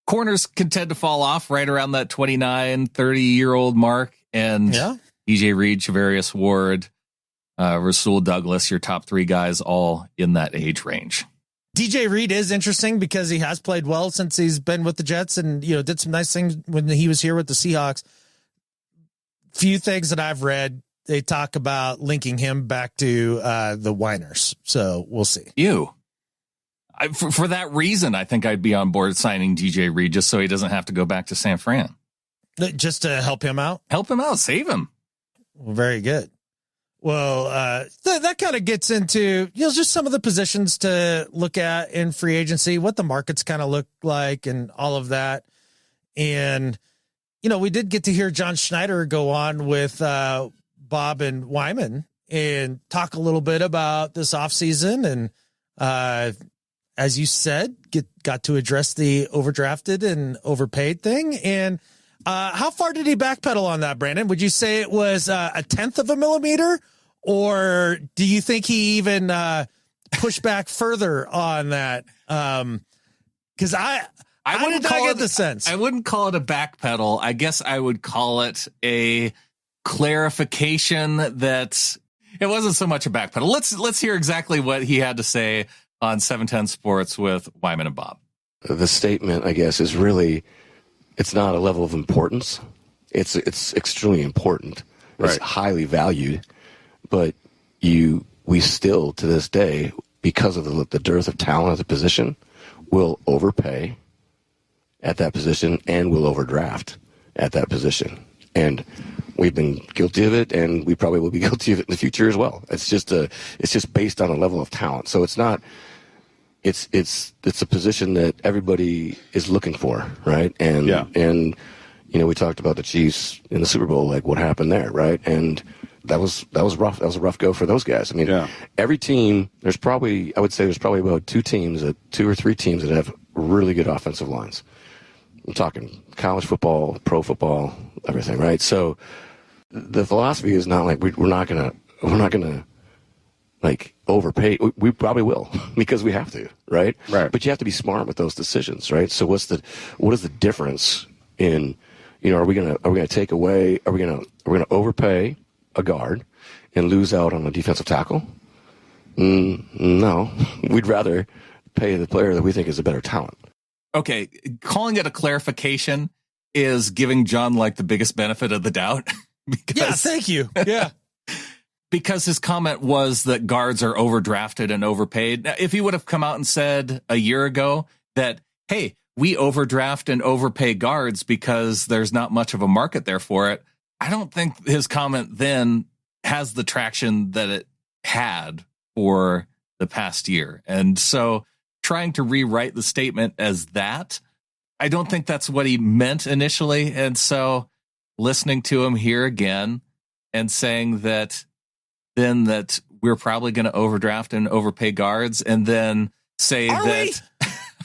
corners can tend to fall off right around that 29, 30-year-old mark. And DJ Reed, Charvarius Ward, Rasul Douglas, your top three guys, all in that age range. DJ Reed is interesting because he has played well since he's been with the Jets and, did some nice things when he was here with the Seahawks. Few things that I've read, they talk about linking him back to the Winers. So we'll see. For that reason, I think I'd be on board signing DJ Reed just so he doesn't have to go back to San Fran. Just to help him out? Help him out. Save him. Well, very good. Well, that kind of gets into, just some of the positions to look at in free agency, what the markets kind of look like and all of that. And, we did get to hear John Schneider go on with Bob and Wyman and talk a little bit about this offseason. And as you said, got to address the overdrafted and overpaid thing. And how far did he backpedal on that, Brandon? Would you say it was a tenth of a millimeter? Or do you think he even pushed back further on that? Because I did not get the sense. I wouldn't call it a backpedal. I guess I would call it a clarification that it wasn't so much a backpedal. Let's hear exactly what he had to say on 710 Sports with Wyman and Bob. The statement, I guess, is really, it's not a level of importance. It's extremely important. Right. It's highly valued. But we still, to this day, because of the dearth of talent at the position, will overpay at that position and will overdraft at that position. And we've been guilty of it, and we probably will be guilty of it in the future as well. It's just based on a level of talent. So it's not. It's a position that everybody is looking for, right? And we talked about the Chiefs in the Super Bowl, like what happened there, right? And that was rough. That was a rough go for those guys. I mean, every team, there's probably about two or three teams that have really good offensive lines. I'm talking college football, pro football, everything, right? So the philosophy is not like we're not gonna like overpay. We probably will because we have to, right? Right. But you have to be smart with those decisions, right? So what is the difference in, are we gonna take away? Are we gonna overpay a guard and lose out on a defensive tackle? No, we'd rather pay the player that we think is a better talent. Okay, calling it a clarification is giving John like the biggest benefit of the doubt. Thank you. Yeah. Because his comment was that guards are overdrafted and overpaid. Now, if he would have come out and said a year ago that, hey, we overdraft and overpay guards because there's not much of a market there for it, I don't think his comment then has the traction that it had for the past year. And so trying to rewrite the statement as that, I don't think that's what he meant initially. And so listening to him here again and saying that we're probably going to overdraft and overpay guards and then say Are we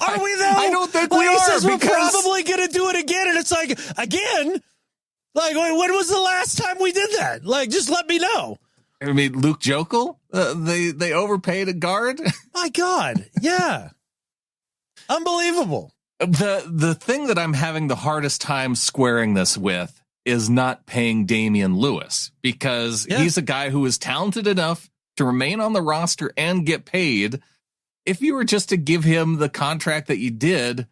though? I don't think we are. He says we're probably going to do it again. And it's like, again? Like, when was the last time we did that? Like, just let me know. I mean, Luke Jokel, they overpaid a guard. My God. Yeah. Unbelievable. The thing that I'm having the hardest time squaring this with is not paying Damian Lewis because he's a guy who is talented enough to remain on the roster and get paid. If you were just to give him the contract that you did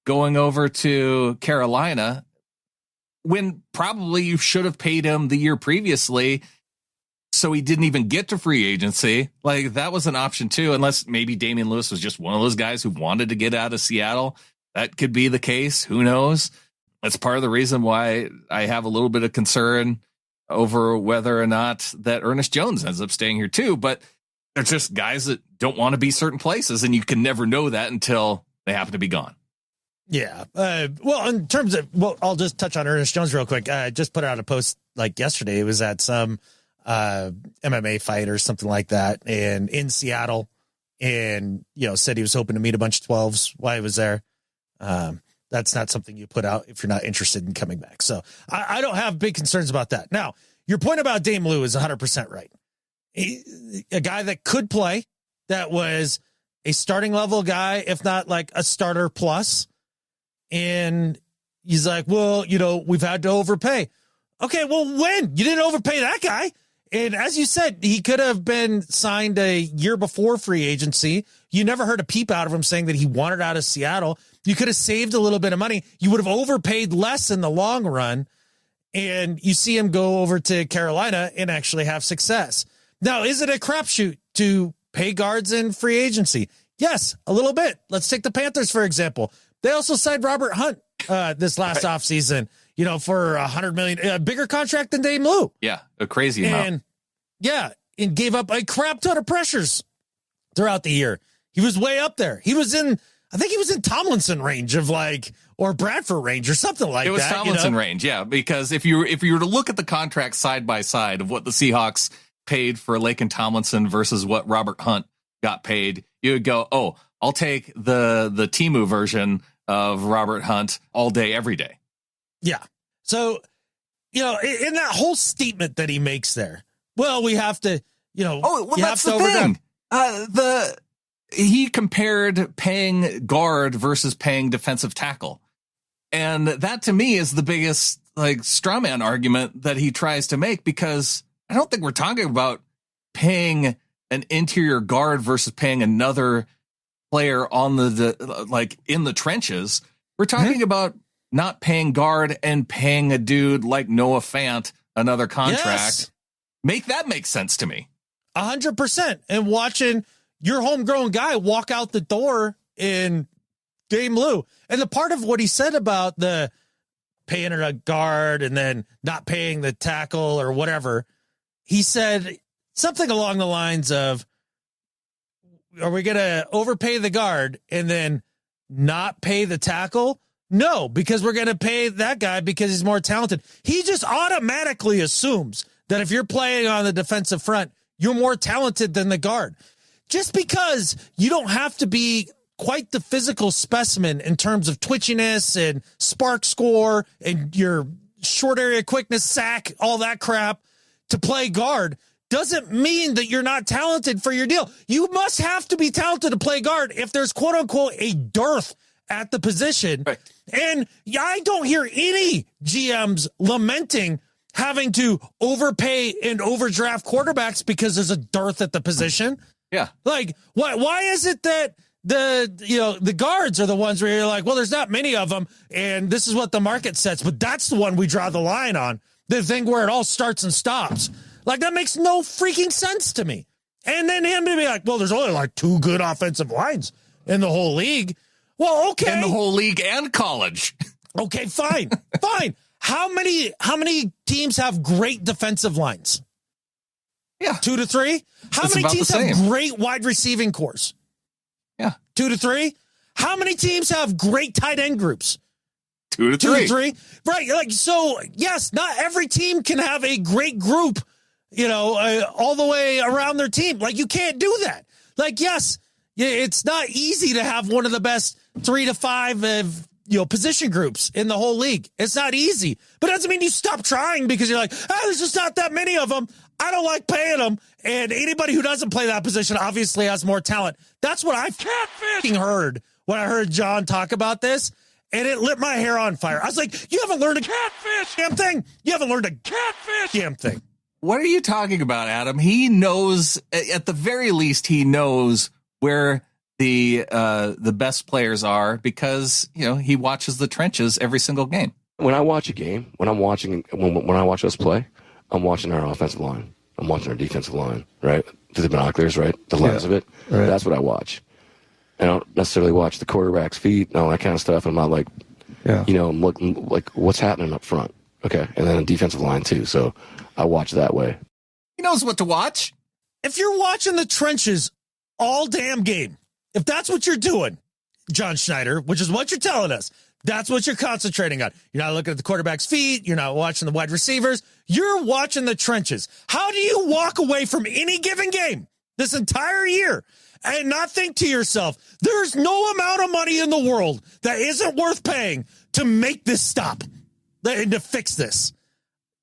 going over to Carolina, when probably you should have paid him the year previously, so he didn't even get to free agency. Like, that was an option too, unless maybe Damian Lewis was just one of those guys who wanted to get out of Seattle. That could be the case. Who knows? That's part of the reason why I have a little bit of concern over whether or not that Ernest Jones ends up staying here too. But they're just guys that don't want to be certain places, and you can never know that until they happen to be gone. Yeah. Well, in terms of, I'll just touch on Ernest Jones real quick. I just put out a post like yesterday. It was at some MMA fight or something like that, and in Seattle, and said he was hoping to meet a bunch of 12s while he was there. That's not something you put out if you're not interested in coming back. So I don't have big concerns about that. Now, your point about Dame Lou is 100% right. A guy that could play, that was a starting level guy, if not like a starter plus. And he's like, well, we've had to overpay. Okay, well, when? You didn't overpay that guy. And as you said, he could have been signed a year before free agency. You never heard a peep out of him saying that he wanted out of Seattle. You could have saved a little bit of money. You would have overpaid less in the long run. And you see him go over to Carolina and actually have success. Now, is it a crapshoot to pay guards in free agency? Yes, a little bit. Let's take the Panthers, for example. They also signed Robert Hunt this last offseason, for $100 million, a bigger contract than Dame Lou. Yeah, a crazy amount. And gave up a crap ton of pressures throughout the year. He was way up there. I think he was in Tomlinson range or Bradford range or something like that. It was Tomlinson range, yeah, because if you were to look at the contracts side by side of what the Seahawks paid for Laken Tomlinson versus what Robert Hunt got paid, you would go, oh, I'll take the Temu version of Robert Hunt all day, every day. Yeah. So, in that whole statement that he makes there, well, we have to, that's the thing. He compared paying guard versus paying defensive tackle. And that to me is the biggest straw man argument that he tries to make, because I don't think we're talking about paying an interior guard versus paying another player on the in the trenches. We're talking about not paying guard and paying a dude like Noah Fant another contract. Yes. Make that make sense to me. 100%. And watching your homegrown guy walk out the door in Dame Lou. And the part of what he said about the paying a guard and then not paying the tackle or whatever, he said something along the lines of, are we going to overpay the guard and then not pay the tackle? No, because we're going to pay that guy because he's more talented. He just automatically assumes that if you're playing on the defensive front, you're more talented than the guard. Just because you don't have to be quite the physical specimen in terms of twitchiness and spark score and your short area quickness, sack, all that crap to play guard doesn't mean that you're not talented for your deal. You must have to be talented to play guard if there's quote unquote a dearth at the position. Right. And I don't hear any GMs lamenting having to overpay and overdraft quarterbacks because there's a dearth at the position. Yeah. Why is it that the guards are the ones where you're like, well, there's not many of them, and this is what the market sets, but that's the one we draw the line on, the thing where it all starts and stops. That makes no freaking sense to me. And then him to be like, well, there's only 2 good offensive lines in the whole league. Well, okay. In the whole league and college. Okay, fine. Fine. How many teams have great defensive lines? Yeah. 2 to 3? How many teams have great wide receiving cores? Yeah. 2 to 3? How many teams have great tight end groups? 2 to 3. 2 to 3. Right. So yes, not every team can have a great group, all the way around their team. You can't do that. Yes, it's not easy to have one of the best 3 to 5 position groups in the whole league. It's not easy, but it doesn't mean you stop trying because you're like, there's just not that many of them. I don't like paying them. And anybody who doesn't play that position obviously has more talent. That's what I heard when I heard John talk about this. And it lit my hair on fire. I was like, you haven't learned a catfish damn thing. You haven't learned a catfish damn thing. What are you talking about, Adam? He knows, at the very least, he knows where the best players are because, he watches the trenches every single game. When I watch a game, when I watch us play, I'm watching our offensive line. I'm watching our defensive line, right? Through the binoculars, right? The lens of it. Right. That's what I watch. I don't necessarily watch the quarterback's feet and all that kind of stuff. I'm not like, I'm looking like what's happening up front. Okay. And then the defensive line too. So I watch that way. He knows what to watch. If you're watching the trenches all damn game, if that's what you're doing, John Schneider, which is what you're telling us, that's what you're concentrating on. You're not looking at the quarterback's feet. You're not watching the wide receivers. You're watching the trenches. How do you walk away from any given game this entire year and not think to yourself, there's no amount of money in the world that isn't worth paying to make this stop and to fix this?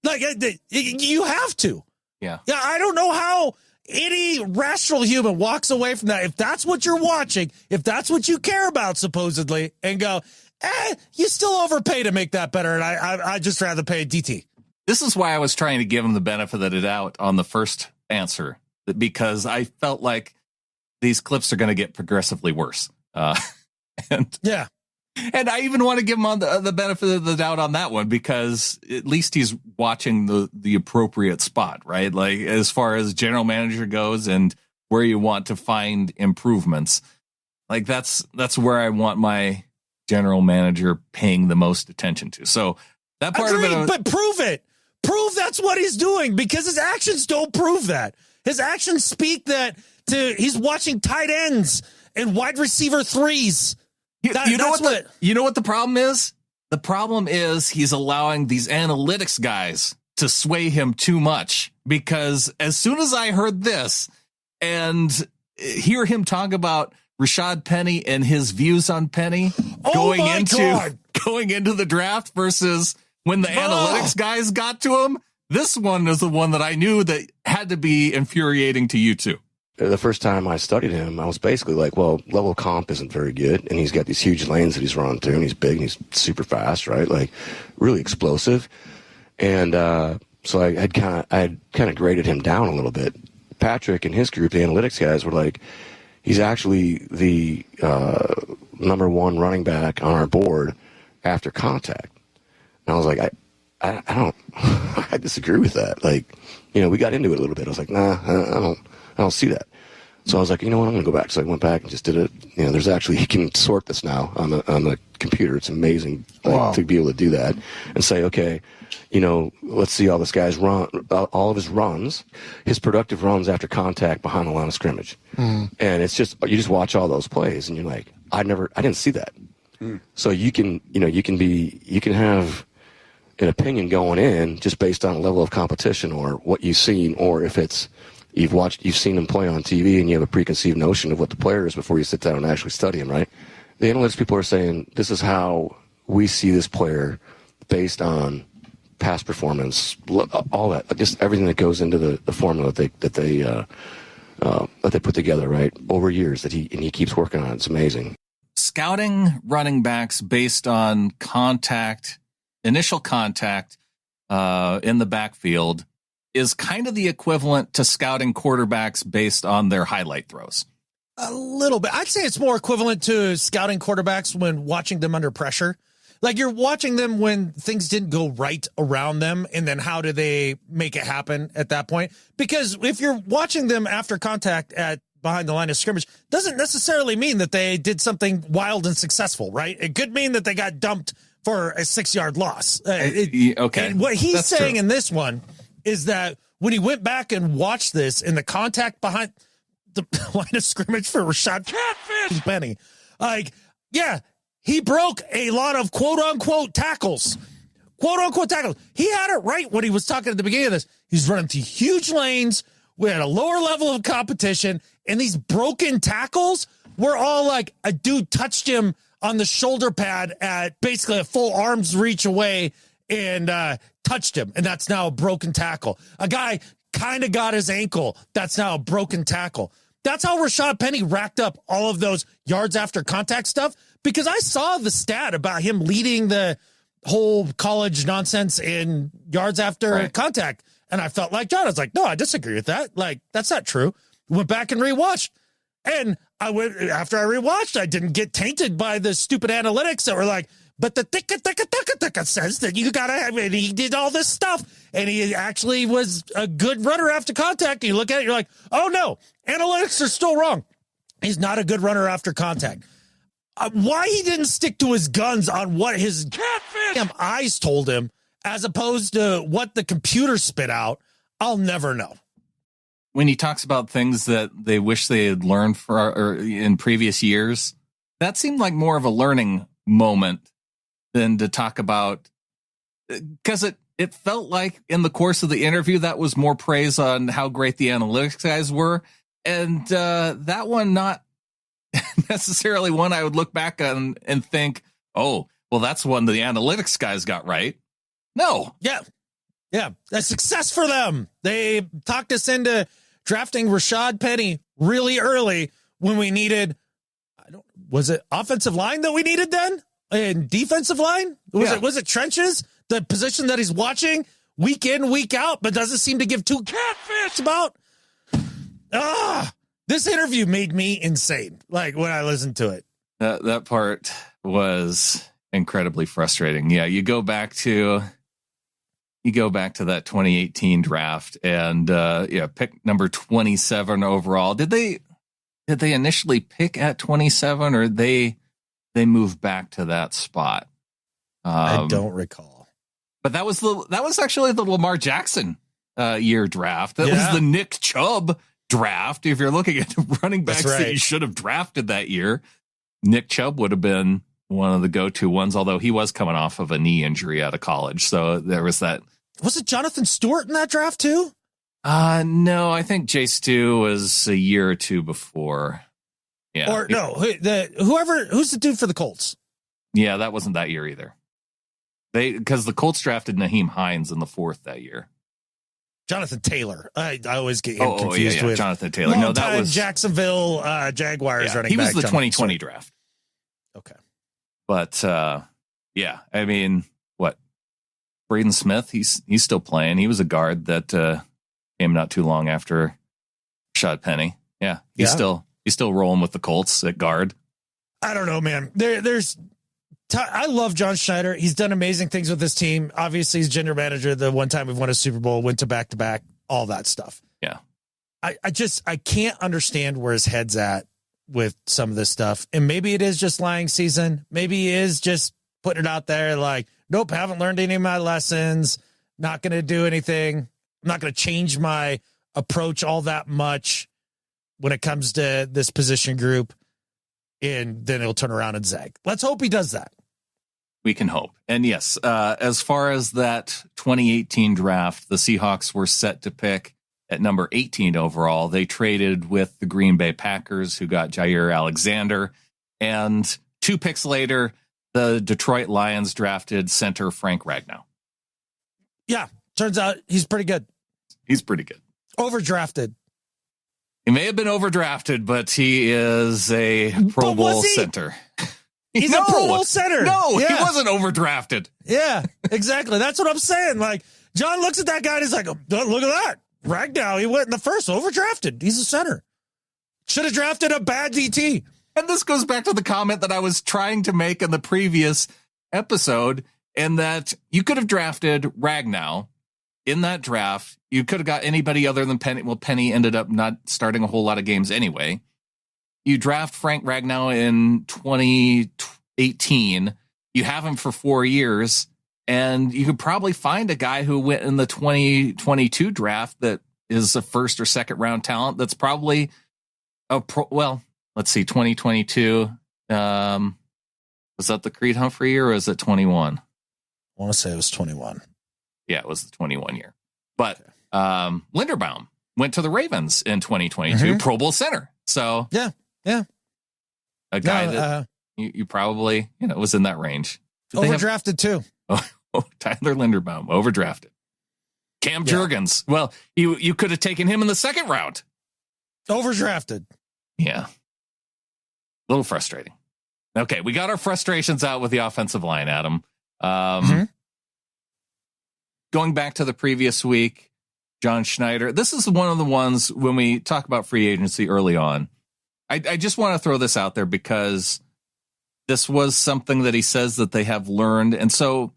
Like, you have to. Yeah. Yeah. I don't know how any rational human walks away from that. If that's what you're watching, if that's what you care about, supposedly, and go, you still overpay to make that better. And I'd just rather pay DT. This is why I was trying to give him the benefit of the doubt on the first answer, because I felt like these clips are going to get progressively worse. And I even want to give him on the benefit of the doubt on that one, because at least he's watching the appropriate spot, right? Like, as far as general manager goes and where you want to find improvements, like that's where I want my general manager paying the most attention to. So that part Agreed, of it, but prove it. Prove that's what he's doing, because his actions don't prove that. His actions speak that he's watching tight ends and wide receiver threes. You know what the problem is? The problem is he's allowing these analytics guys to sway him too much, because as soon as I heard this and hear him talk about Rashad Penny and his views on Penny going into the draft versus when the analytics guys got to him, this one is the one that I knew that had to be infuriating to you too. The first time I studied him, I was basically like, well, level comp isn't very good, and he's got these huge lanes that he's running through, and he's big, and he's super fast, right? Like, really explosive. And so I had kind of graded him down a little bit. Patrick and his group, the analytics guys, were like, he's actually the number one running back on our board after contact. And I was like, I don't, I disagree with that. Like, we got into it a little bit. I was like, nah, I don't see that. So I was like, you know what, I'm going to go back. So I went back and just did it. There's actually, he can sort this now on the computer. It's amazing to be able to do that and say, okay, let's see all this guy's run, all of his runs, his productive runs after contact behind the line of scrimmage. And it's just, you just watch all those plays and you're like, I didn't see that. So you can have an opinion going in just based on a level of competition or what you've seen, or if it's, you've seen him play on TV and you have a preconceived notion of what the player is before you sit down and actually study him, right? The analytics people are saying this is how we see this player based on past performance, all that, just everything that goes into the formula that they put together, right, over years and he keeps working on it. It's amazing. Scouting running backs based on initial contact in the backfield is kind of the equivalent to scouting quarterbacks based on their highlight throws. A little bit. I'd say it's more equivalent to scouting quarterbacks when watching them under pressure. Like, you're watching them when things didn't go right around them, and then how do they make it happen at that point? Because if you're watching them after contact behind the line of scrimmage, doesn't necessarily mean that they did something wild and successful, right? It could mean that they got dumped for a 6-yard loss. Okay. And what he's That's saying true. in this one is that when he went back and watched this in the contact behind the line of scrimmage for Rashad Penny, he broke a lot of quote-unquote tackles. Quote-unquote tackles. He had it right when he was talking at the beginning of this. He's running through huge lanes. We had a lower level of competition, and these broken tackles were all like a dude touched him on the shoulder pad at basically a full arm's reach away and touched him, and that's now a broken tackle. A guy kind of got his ankle. That's now a broken tackle. That's how Rashad Penny racked up all of those yards after contact stuff, because I saw the stat about him leading the whole college nonsense in yards after contact, and I felt like John. I was like, no, I disagree with that. Like, that's not true. Went back and rewatched, and after I rewatched, I didn't get tainted by the stupid analytics that were like, but the ticka says that you got to, I mean, he did all this stuff and he actually was a good runner after contact. You look at it, you're like, oh no, analytics are still wrong. He's not a good runner after contact. Why he didn't stick to his guns on what his eyes told him, as opposed to what the computer spit out, I'll never know. When he talks about things that they wish they had learned or in previous years, that seemed like more of a learning moment than to talk about, because it felt like in the course of the interview that was more praise on how great the analytics guys were, and that one not necessarily one I would look back on and think, oh, well, that's one the analytics guys got right. No. Yeah. That's success for them. They talked us into drafting Rashad Penny really early when we needed, was it offensive line that we needed then? And defensive line? Was it trenches? The position that he's watching week in, week out, but doesn't seem to give two catfish about. This interview made me insane. Like when I listened to it. That part was incredibly frustrating. Yeah, you go back to that 2018 draft and pick number 27 overall. Did they initially pick at 27 or they moved back to that spot? I don't recall. But that was actually the Lamar Jackson year draft. That was the Nick Chubb draft. If you're looking at the running backs that you should have drafted that year, Nick Chubb would have been one of the go-to ones, although he was coming off of a knee injury out of college. So there was that. Was it Jonathan Stewart in that draft too? No, I think Jay Stu was a year or two before. Yeah. Or no, who's the dude for the Colts? Yeah, that wasn't that year either. Because the Colts drafted Naheem Hines in the 4th that year. Jonathan Taylor. I always get him confused with Jonathan Taylor. No, that was Jacksonville Jaguars running back. He was the 2020 draft. Okay. But I mean, what? Braden Smith, he's still playing. He was a guard that came not too long after Rashad Penny. Yeah, he's still rolling with the Colts at guard. I don't know, man. I love John Schneider. He's done amazing things with this team. Obviously, he's general manager. The one time we've won a Super Bowl, went to back-to-back, all that stuff. Yeah. I can't understand where his head's at with some of this stuff. And maybe it is just lying season. Maybe he is just putting it out there like, nope, haven't learned any of my lessons. Not going to do anything. I'm not going to change my approach all that much when it comes to this position group. And then he'll turn around and zag. Let's hope he does that. We can hope. And yes, as far as that 2018 draft, the Seahawks were set to pick at number 18 overall. They traded with the Green Bay Packers, who got Jair Alexander. And 2 picks later, the Detroit Lions drafted center Frank Ragnow. Yeah, turns out he's pretty good. He's pretty good. Overdrafted. He may have been overdrafted, but he is a Pro Bowl center. He's a Pro Bowl center. No, he wasn't overdrafted. Yeah, exactly. That's what I'm saying. Like, John looks at that guy and he's like, oh, look at that. Ragnow, he went in the first, overdrafted. He's a center. Should have drafted a bad DT. And this goes back to the comment that I was trying to make in the previous episode, and that you could have drafted Ragnow in that draft. You could have got anybody other than Penny. Well, Penny ended up not starting a whole lot of games anyway. You draft Frank Ragnow in 2018. You have him for 4 years, and you could probably find a guy who went in the 2022 draft that is a first or second round talent. That's probably let's see, 2022. Was that the Creed Humphrey year, or is it 21? I want to say it was 21. Yeah, it was the 21 year. But Linderbaum went to the Ravens in 2022, Pro Bowl center. So yeah. A guy that you probably, was in that range. Overdrafted too. Tyler Linderbaum, overdrafted. Cam Jurgens. Well, you could have taken him in the 2nd round. Overdrafted. Yeah. A little frustrating. Okay, we got our frustrations out with the offensive line, Adam. Going back to the previous week, John Schneider. This is one of the ones when we talk about free agency early on. I just want to throw this out there because this was something that he says that they have learned. And so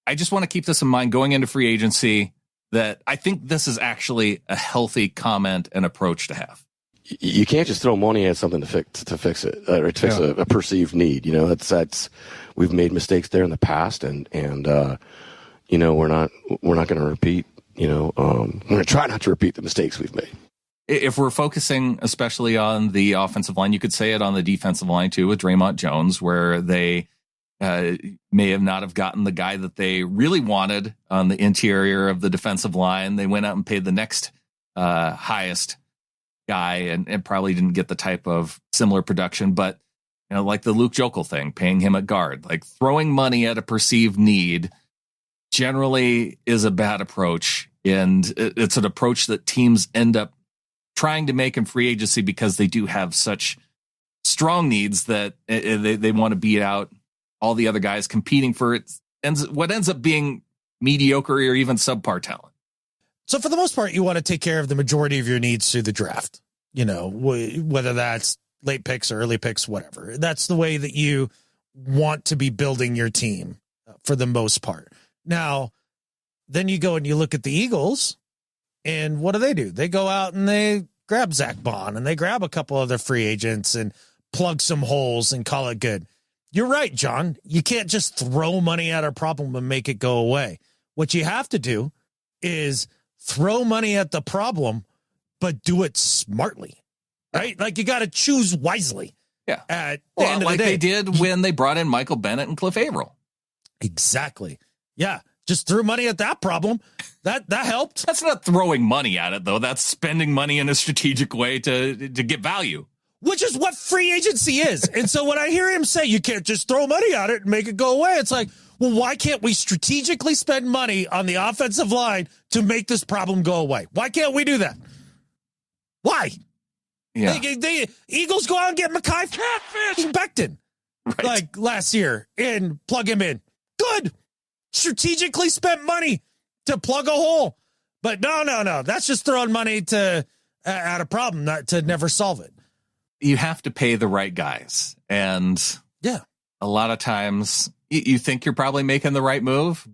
I just want to keep this in mind going into free agency, that I think this is actually a healthy comment and approach to have. You can't just throw money at something to fix it, or to fix a perceived need. That's we've made mistakes there in the past, and we're not going to repeat. We're going to try not to repeat the mistakes we've made. If we're focusing especially on the offensive line, you could say it on the defensive line too with Draymond Jones, where they may have not have gotten the guy that they really wanted on the interior of the defensive line. They went out and paid the next highest guy and probably didn't get the type of similar production. But like the Luke Jokel thing, paying him at guard, like throwing money at a perceived need generally is a bad approach. And it's an approach that teams end up trying to make in free agency because they do have such strong needs that they want to beat out all the other guys competing for it. And what ends up being mediocre or even subpar talent. So for the most part, you want to take care of the majority of your needs through the draft, whether that's late picks or early picks, whatever. That's the way that you want to be building your team for the most part. Now, then you go and you look at the Eagles, and what do? They go out and they grab Zach Bond and they grab a couple other free agents and plug some holes and call it good. You're right, John. You can't just throw money at a problem and make it go away. What you have to do is throw money at the problem, but do it smartly, right? Like you got to choose wisely. Yeah. At the end of like the day. they did when they brought in Michael Bennett and Cliff Averill. Exactly. Yeah. Just threw money at that problem. That helped. That's not throwing money at it, though. That's spending money in a strategic way to get value. Which is what free agency is. And so when I hear him say you can't just throw money at it and make it go away, it's like, well, why can't we strategically spend money on the offensive line to make this problem go away? Why can't we do that? Why? Yeah. They Eagles go out and get Mekhi Becton like last year and plug him in. Good. Strategically spent money to plug a hole. But no. That's just throwing money to at a problem, not to never solve it. You have to pay the right guys. And a lot of times you think you're probably making the right move.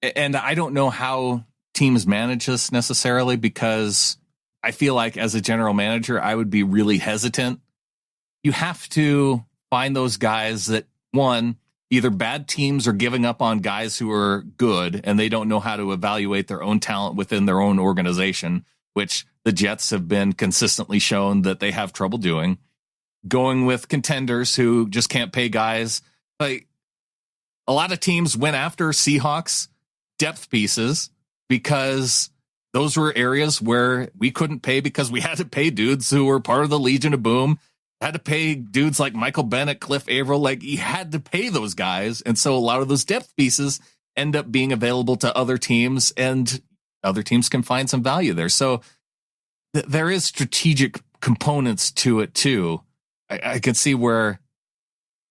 And I don't know how teams manage this necessarily, because I feel like as a general manager, I would be really hesitant. You have to find those guys that, one, either bad teams are giving up on guys who are good and they don't know how to evaluate their own talent within their own organization, which the Jets have been consistently shown that they have trouble doing. Going with contenders who just can't pay guys. Like a lot of teams went after Seahawks depth pieces because those were areas where we couldn't pay because we had to pay dudes who were part of the Legion of Boom. Had to pay dudes like Michael Bennett, Cliff Averill, like he had to pay those guys. And so a lot of those depth pieces end up being available to other teams, and other teams can find some value there. So there is strategic components to it too. I can see where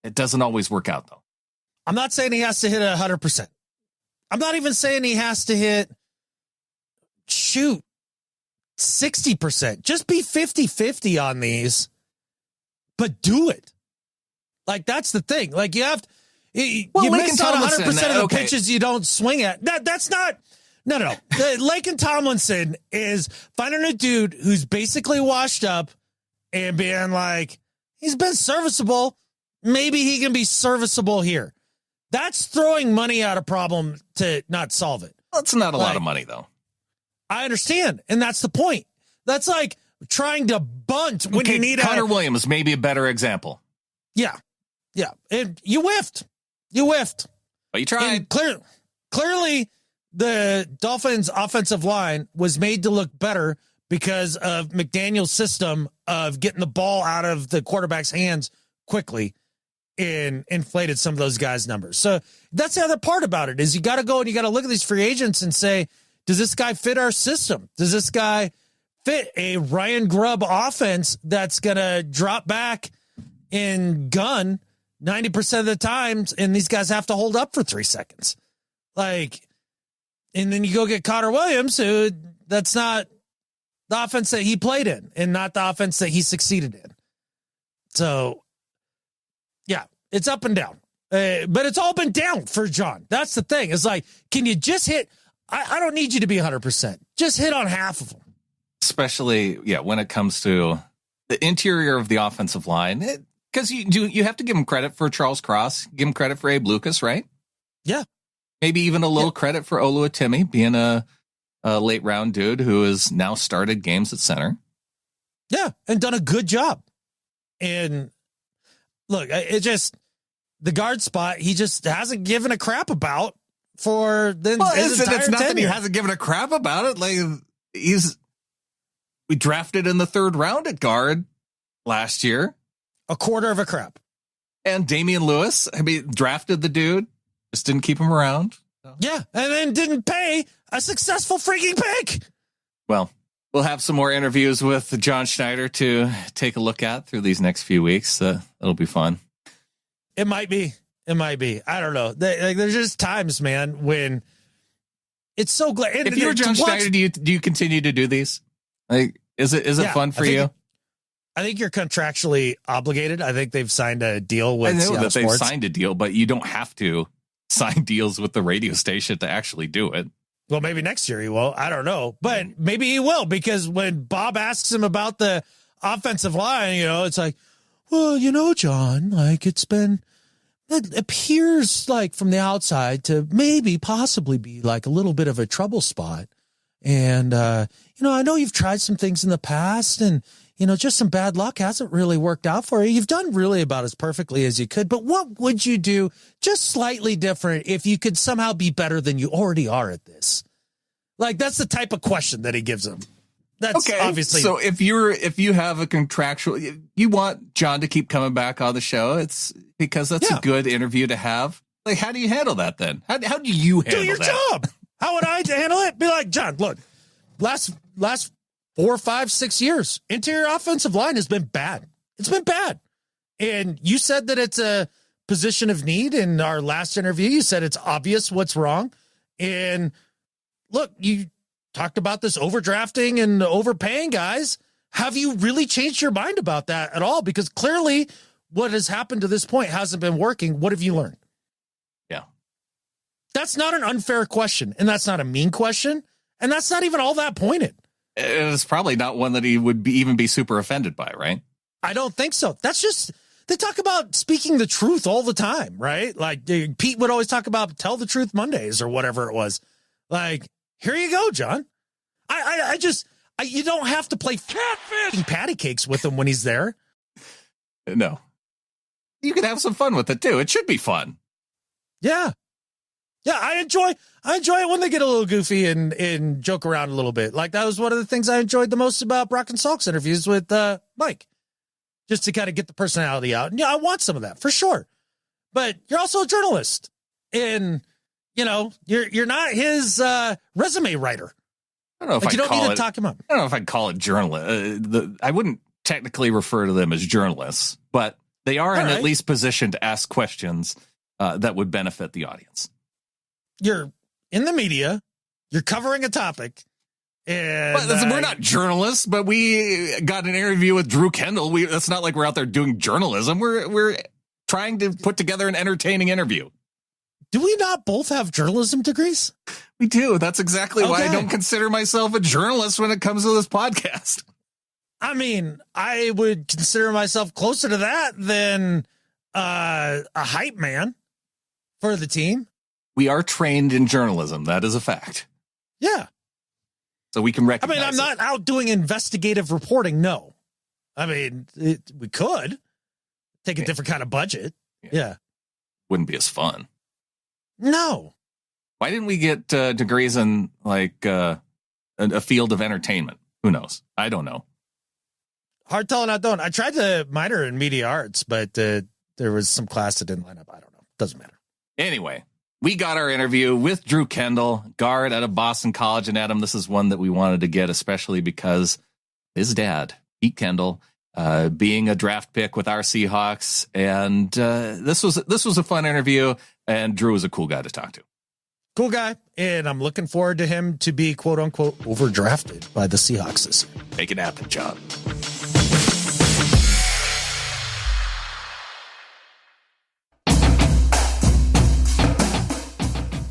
it doesn't always work out though. I'm not saying he has to hit 100%. I'm not even saying he has to hit 60%. Just be 50-50 on these. But do it. Like, that's the thing. Like, you have to, you miss on 100% of the pitches you don't swing at. That's not, no. Lakin Tomlinson is finding a dude who's basically washed up and being like, he's been serviceable. Maybe he can be serviceable here. That's throwing money at a problem to not solve it. That's not a lot of money, though. I understand. And that's the point. That's like trying to bunt when you need Connor Williams may be a better example. Yeah. And you whiffed. But you tried. And clearly, the Dolphins' offensive line was made to look better because of McDaniel's system of getting the ball out of the quarterback's hands quickly and inflated some of those guys' numbers. So that's the other part about it is you got to go and you got to look at these free agents and say, does this guy fit our system? Does this guy fit a Ryan Grubb offense that's going to drop back and gun 90% of the times, and these guys have to hold up for 3 seconds? Like, and then you go get Connor Williams, who that's not the offense that he played in and not the offense that he succeeded in. So, yeah, It's up and down. But it's all been down for John. That's the thing. It's like, can you just hit? I don't need you to be 100%. Just hit on half of them. Especially, when it comes to the interior of the offensive line. Because you have to give him credit for Charles Cross. Give him credit for Abe Lucas, right? Yeah. Maybe even a little credit for Oluwatimi being a late round dude who has now started games at center. Yeah, and done a good job. And look, the guard spot, he just hasn't given a crap about for his entire it's not tenure. that he hasn't given a crap about it. Like we drafted in the 3rd round at guard last year. A quarter of a crap. And Damian Lewis, drafted the dude, just didn't keep him around. So. Yeah, and then didn't pay a successful freaking pick. Well, we'll have some more interviews with John Schneider to take a look at through these next few weeks. It'll be fun. It might be. I don't know. There's just times, man, when it's so glad. If you're John Schneider, do you continue to do these? Like, is it fun for you? I think you're contractually obligated. I think they've signed a deal with Seattle Seattle They've Sports. signed a deal, but you don't have to sign deals with the radio station to actually do it. Well, maybe next year he will. I don't know. But maybe he will, because when Bob asks him about the offensive line, it's like, well, John, like it appears like from the outside to maybe possibly be like a little bit of a trouble spot. And, I know you've tried some things in the past and, just some bad luck hasn't really worked out for you. You've done really about as perfectly as you could. But what would you do just slightly different if you could somehow be better than you already are at this? Like, that's the type of question that he gives him. That's okay. Obviously. So if you have a contractual, you want John to keep coming back on the show. It's because that's a good interview to have. Like, how do you handle that then? How do you handle do your that? job? How would I handle it? Be like, John, look, last 4, 5, 6 years, interior offensive line has been bad. It's been bad. And you said that it's a position of need in our last interview. You said it's obvious what's wrong. And look, you talked about this overdrafting and overpaying guys. Have you really changed your mind about that at all? Because clearly what has happened to this point hasn't been working. What have you learned? Yeah. That's not an unfair question. And that's not a mean question. And that's not even all that pointed. It's probably not one that he would even be super offended by, right? I don't think so. That's just, they talk about speaking the truth all the time, right? Like Pete would always talk about tell the truth Mondays or whatever it was. Like, here you go, John. You don't have to play catfish patty cakes with him when he's there. No. You could have some fun with it too. It should be fun. Yeah. Yeah, I enjoy it when they get a little goofy and joke around a little bit. Like, that was one of the things I enjoyed the most about Brock and Salk's interviews with Mike. Just to kind of get the personality out. And yeah, I want some of that for sure. But you're also a journalist. And, you're not his resume writer. I don't know if you don't need to talk him up. I don't know if I'd call it journalist. I wouldn't technically refer to them as journalists, but they are at least positioned to ask questions that would benefit the audience. You're in the media, you're covering a topic, and we're not journalists, but we got an interview with Drew Kendall. That's not like we're out there doing journalism. We're trying to put together an entertaining interview. Do we not both have journalism degrees? We do. That's exactly why I don't consider myself a journalist when it comes to this podcast. I mean, I would consider myself closer to that than a hype man for the team. We are trained in journalism. That is a fact. Yeah. So we can recognize I'm not out doing investigative reporting. No. I mean, we could take a different kind of budget. Yeah. Wouldn't be as fun. No. Why didn't we get degrees in like a field of entertainment? Who knows? I don't know. Hard telling out don't. I tried to minor in media arts, but there was some class that didn't line up. I don't know. Doesn't matter. Anyway. We got our interview with Drew Kendall, guard out of Boston College. And Adam, this is one that we wanted to get, especially because his dad, Pete Kendall, being a draft pick with our Seahawks. And this was a fun interview. And Drew is a cool guy to talk to. Cool guy. And I'm looking forward to him to be, quote unquote, overdrafted by the Seahawks this year. Make it happen, John.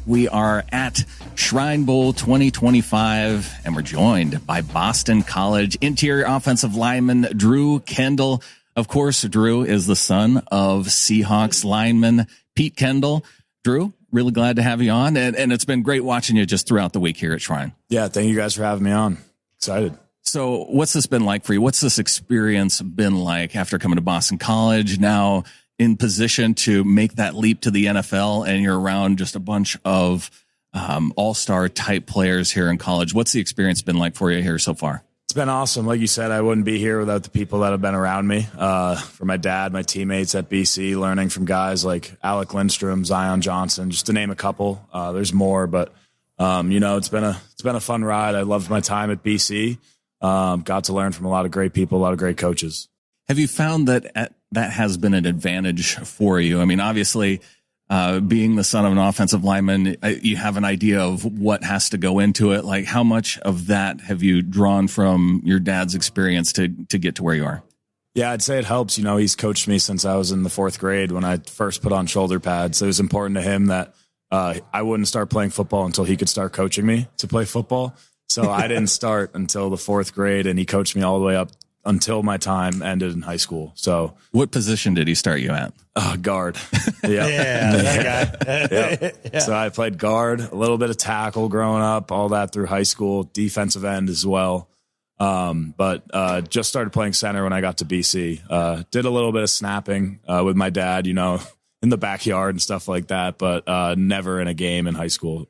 We are at Shrine Bowl 2025, and we're joined by Boston College interior offensive lineman Drew Kendall. Of course, Drew is the son of Seahawks lineman Pete Kendall. Drew, really glad to have you on, and it's been great watching you just throughout the week here at Shrine. Yeah, thank you guys for having me on. Excited. So what's this been like for you? What's this experience been like after coming to Boston College, now in position to make that leap to the NFL, and you're around just a bunch of all-star type players here in college? What's the experience been like for you here so far? It's been awesome. Like you said, I wouldn't be here without the people that have been around me. For my dad, my teammates at BC, learning from guys like Alec Lindstrom, Zion Johnson, just to name a couple. There's more, but it's been a fun ride. I loved my time at BC. Got to learn from a lot of great people, a lot of great coaches. Have you found that that has been an advantage for you? I mean, obviously, being the son of an offensive lineman, you have an idea of what has to go into it. Like, how much of that have you drawn from your dad's experience to get to where you are? Yeah, I'd say it helps. He's coached me since I was in the 4th grade when I first put on shoulder pads. So it was important to him that I wouldn't start playing football until he could start coaching me to play football. So I didn't start until the 4th grade, and he coached me all the way up until my time ended in high school. So what position did he start you at? Guard. That guy. Yeah. So I played guard, a little bit of tackle growing up, all that through high school, defensive end as well. But just started playing center when I got to BC. Did a little bit of snapping with my dad, in the backyard and stuff like that, but never in a game in high school.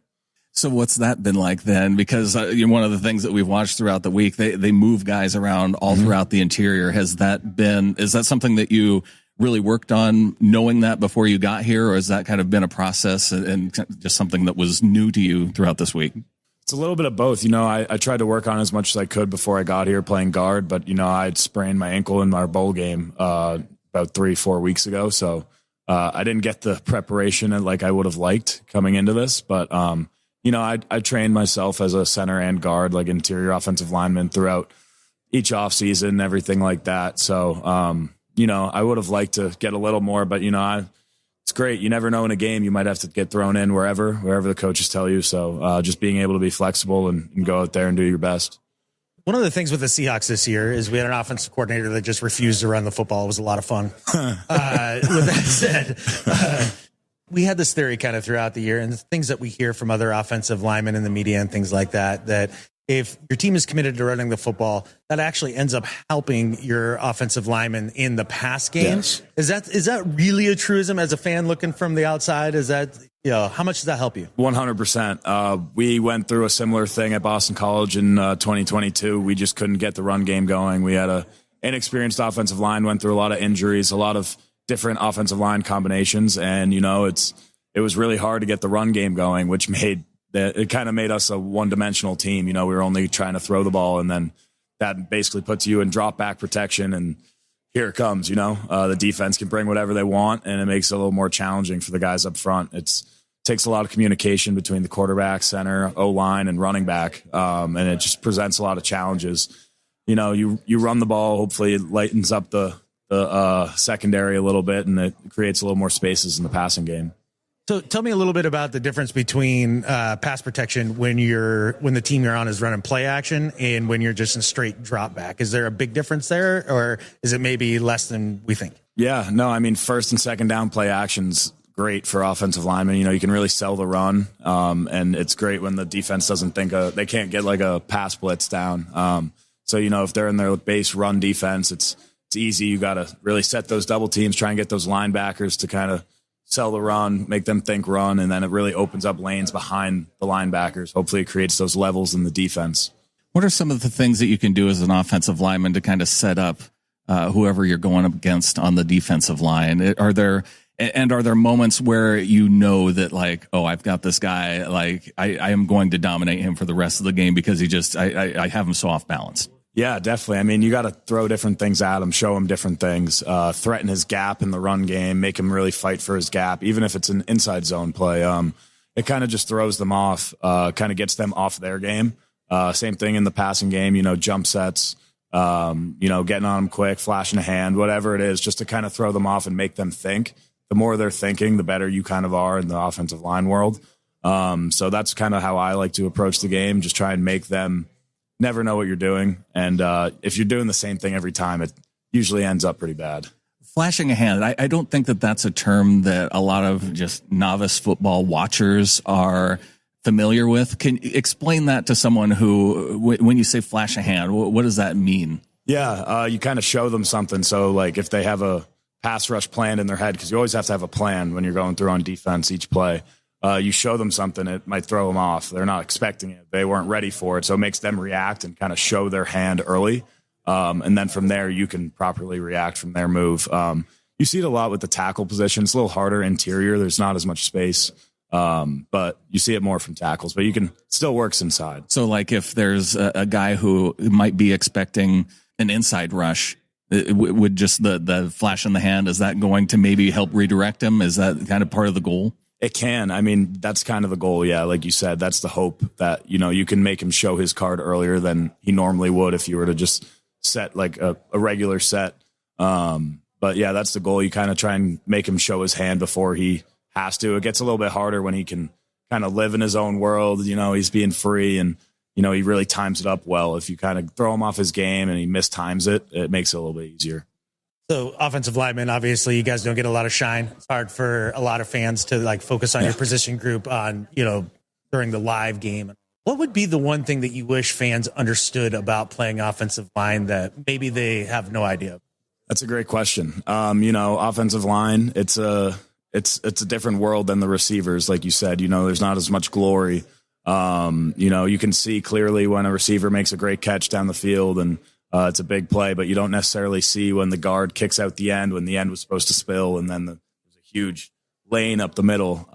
So what's that been like then? Because one of the things that we've watched throughout the week, they move guys around all throughout the interior. Is that something that you really worked on, knowing that before you got here, or has that kind of been a process and just something that was new to you throughout this week? It's a little bit of both. I tried to work on as much as I could before I got here playing guard, but I'd sprained my ankle in our bowl game about 3-4 weeks ago. So I didn't get the preparation like I would have liked coming into this, but I trained myself as a center and guard, like interior offensive lineman throughout each offseason, everything like that. So, I would have liked to get a little more, but, it's great. You never know in a game. You might have to get thrown in wherever the coaches tell you. So just being able to be flexible and go out there and do your best. One of the things with the Seahawks this year is we had an offensive coordinator that just refused to run the football. It was a lot of fun. With that said, we had this theory kind of throughout the year, and the things that we hear from other offensive linemen in the media and things like that, that if your team is committed to running the football, that actually ends up helping your offensive lineman in the pass game. Yes. Is that really a truism as a fan looking from the outside? Is that, how much does that help you? 100%. We went through a similar thing at Boston College in 2022. We just couldn't get the run game going. We had a inexperienced offensive line, went through a lot of injuries, a lot of different offensive line combinations. And, it was really hard to get the run game going, which it kind of made us a one-dimensional team. We were only trying to throw the ball, and then that basically puts you in drop back protection. And here it comes, the defense can bring whatever they want, and it makes it a little more challenging for the guys up front. It takes a lot of communication between the quarterback, center, O-line, and running back. And it just presents a lot of challenges. You run the ball, hopefully it lightens up the secondary a little bit, and it creates a little more spaces in the passing game. So tell me a little bit about the difference between pass protection when the team you're on is running play action and when you're just in straight drop back. Is there a big difference there, or is it maybe less than we think? Yeah, no, I mean, first and second down play action's great for offensive linemen. You can really sell the run, and it's great when the defense doesn't think they can't get like a pass blitz down. So if they're in their base run defense, it's easy. You got to really set those double teams, try and get those linebackers to kind of sell the run, make them think run, and then it really opens up lanes behind the linebackers. Hopefully it creates those levels in the defense. What are some of the things that you can do as an offensive lineman to kind of set up whoever you're going up against on the defensive line? Are there moments where that, like, oh, I've got this guy, like I am going to dominate him for the rest of the game because I have him so off balance? Yeah, definitely. I mean, you got to throw different things at him, show him different things, threaten his gap in the run game, make him really fight for his gap, even if it's an inside zone play. It kind of just throws them off, kind of gets them off their game. Same thing in the passing game, jump sets, getting on them quick, flashing a hand, whatever it is, just to kind of throw them off and make them think. The more they're thinking, the better you kind of are in the offensive line world. So that's kind of how I like to approach the game. Just try and make them never know what you're doing. And if you're doing the same thing every time, it usually ends up pretty bad. Flashing a hand. I don't think that that's a term that a lot of just novice football watchers are familiar with. Can you explain that to someone who, when you say flash a hand, what does that mean? Yeah, you kind of show them something. So, like, if they have a pass rush plan in their head, because you always have to have a plan when you're going through on defense each play, you show them something, it might throw them off. They're not expecting it. They weren't ready for it. So it makes them react and kind of show their hand early. And then from there, you can properly react from their move. You see it a lot with the tackle position. It's a little harder interior. There's not as much space. But you see it more from tackles, but you can still works inside. So like if there's a guy who might be expecting an inside rush, would just the flash in the hand, is that going to maybe help redirect him? Is that kind of part of the goal? It can. I mean, that's kind of the goal. Yeah. Like you said, that's the hope that, you can make him show his card earlier than he normally would if you were to just set like a regular set. But yeah, that's the goal. You kind of try and make him show his hand before he has to. It gets a little bit harder when he can kind of live in his own world. He's being free and, he really times it up well. If you kind of throw him off his game and he mistimes it, it makes it a little bit easier. So offensive linemen, obviously you guys don't get a lot of shine. It's hard for a lot of fans to like focus on your position group on, during the live game. What would be the one thing that you wish fans understood about playing offensive line that maybe they have no idea? That's a great question. Offensive line, it's a different world than the receivers. Like you said, there's not as much glory. You can see clearly when a receiver makes a great catch down the field and it's a big play, but you don't necessarily see when the guard kicks out the end when the end was supposed to spill and then there's a huge lane up the middle.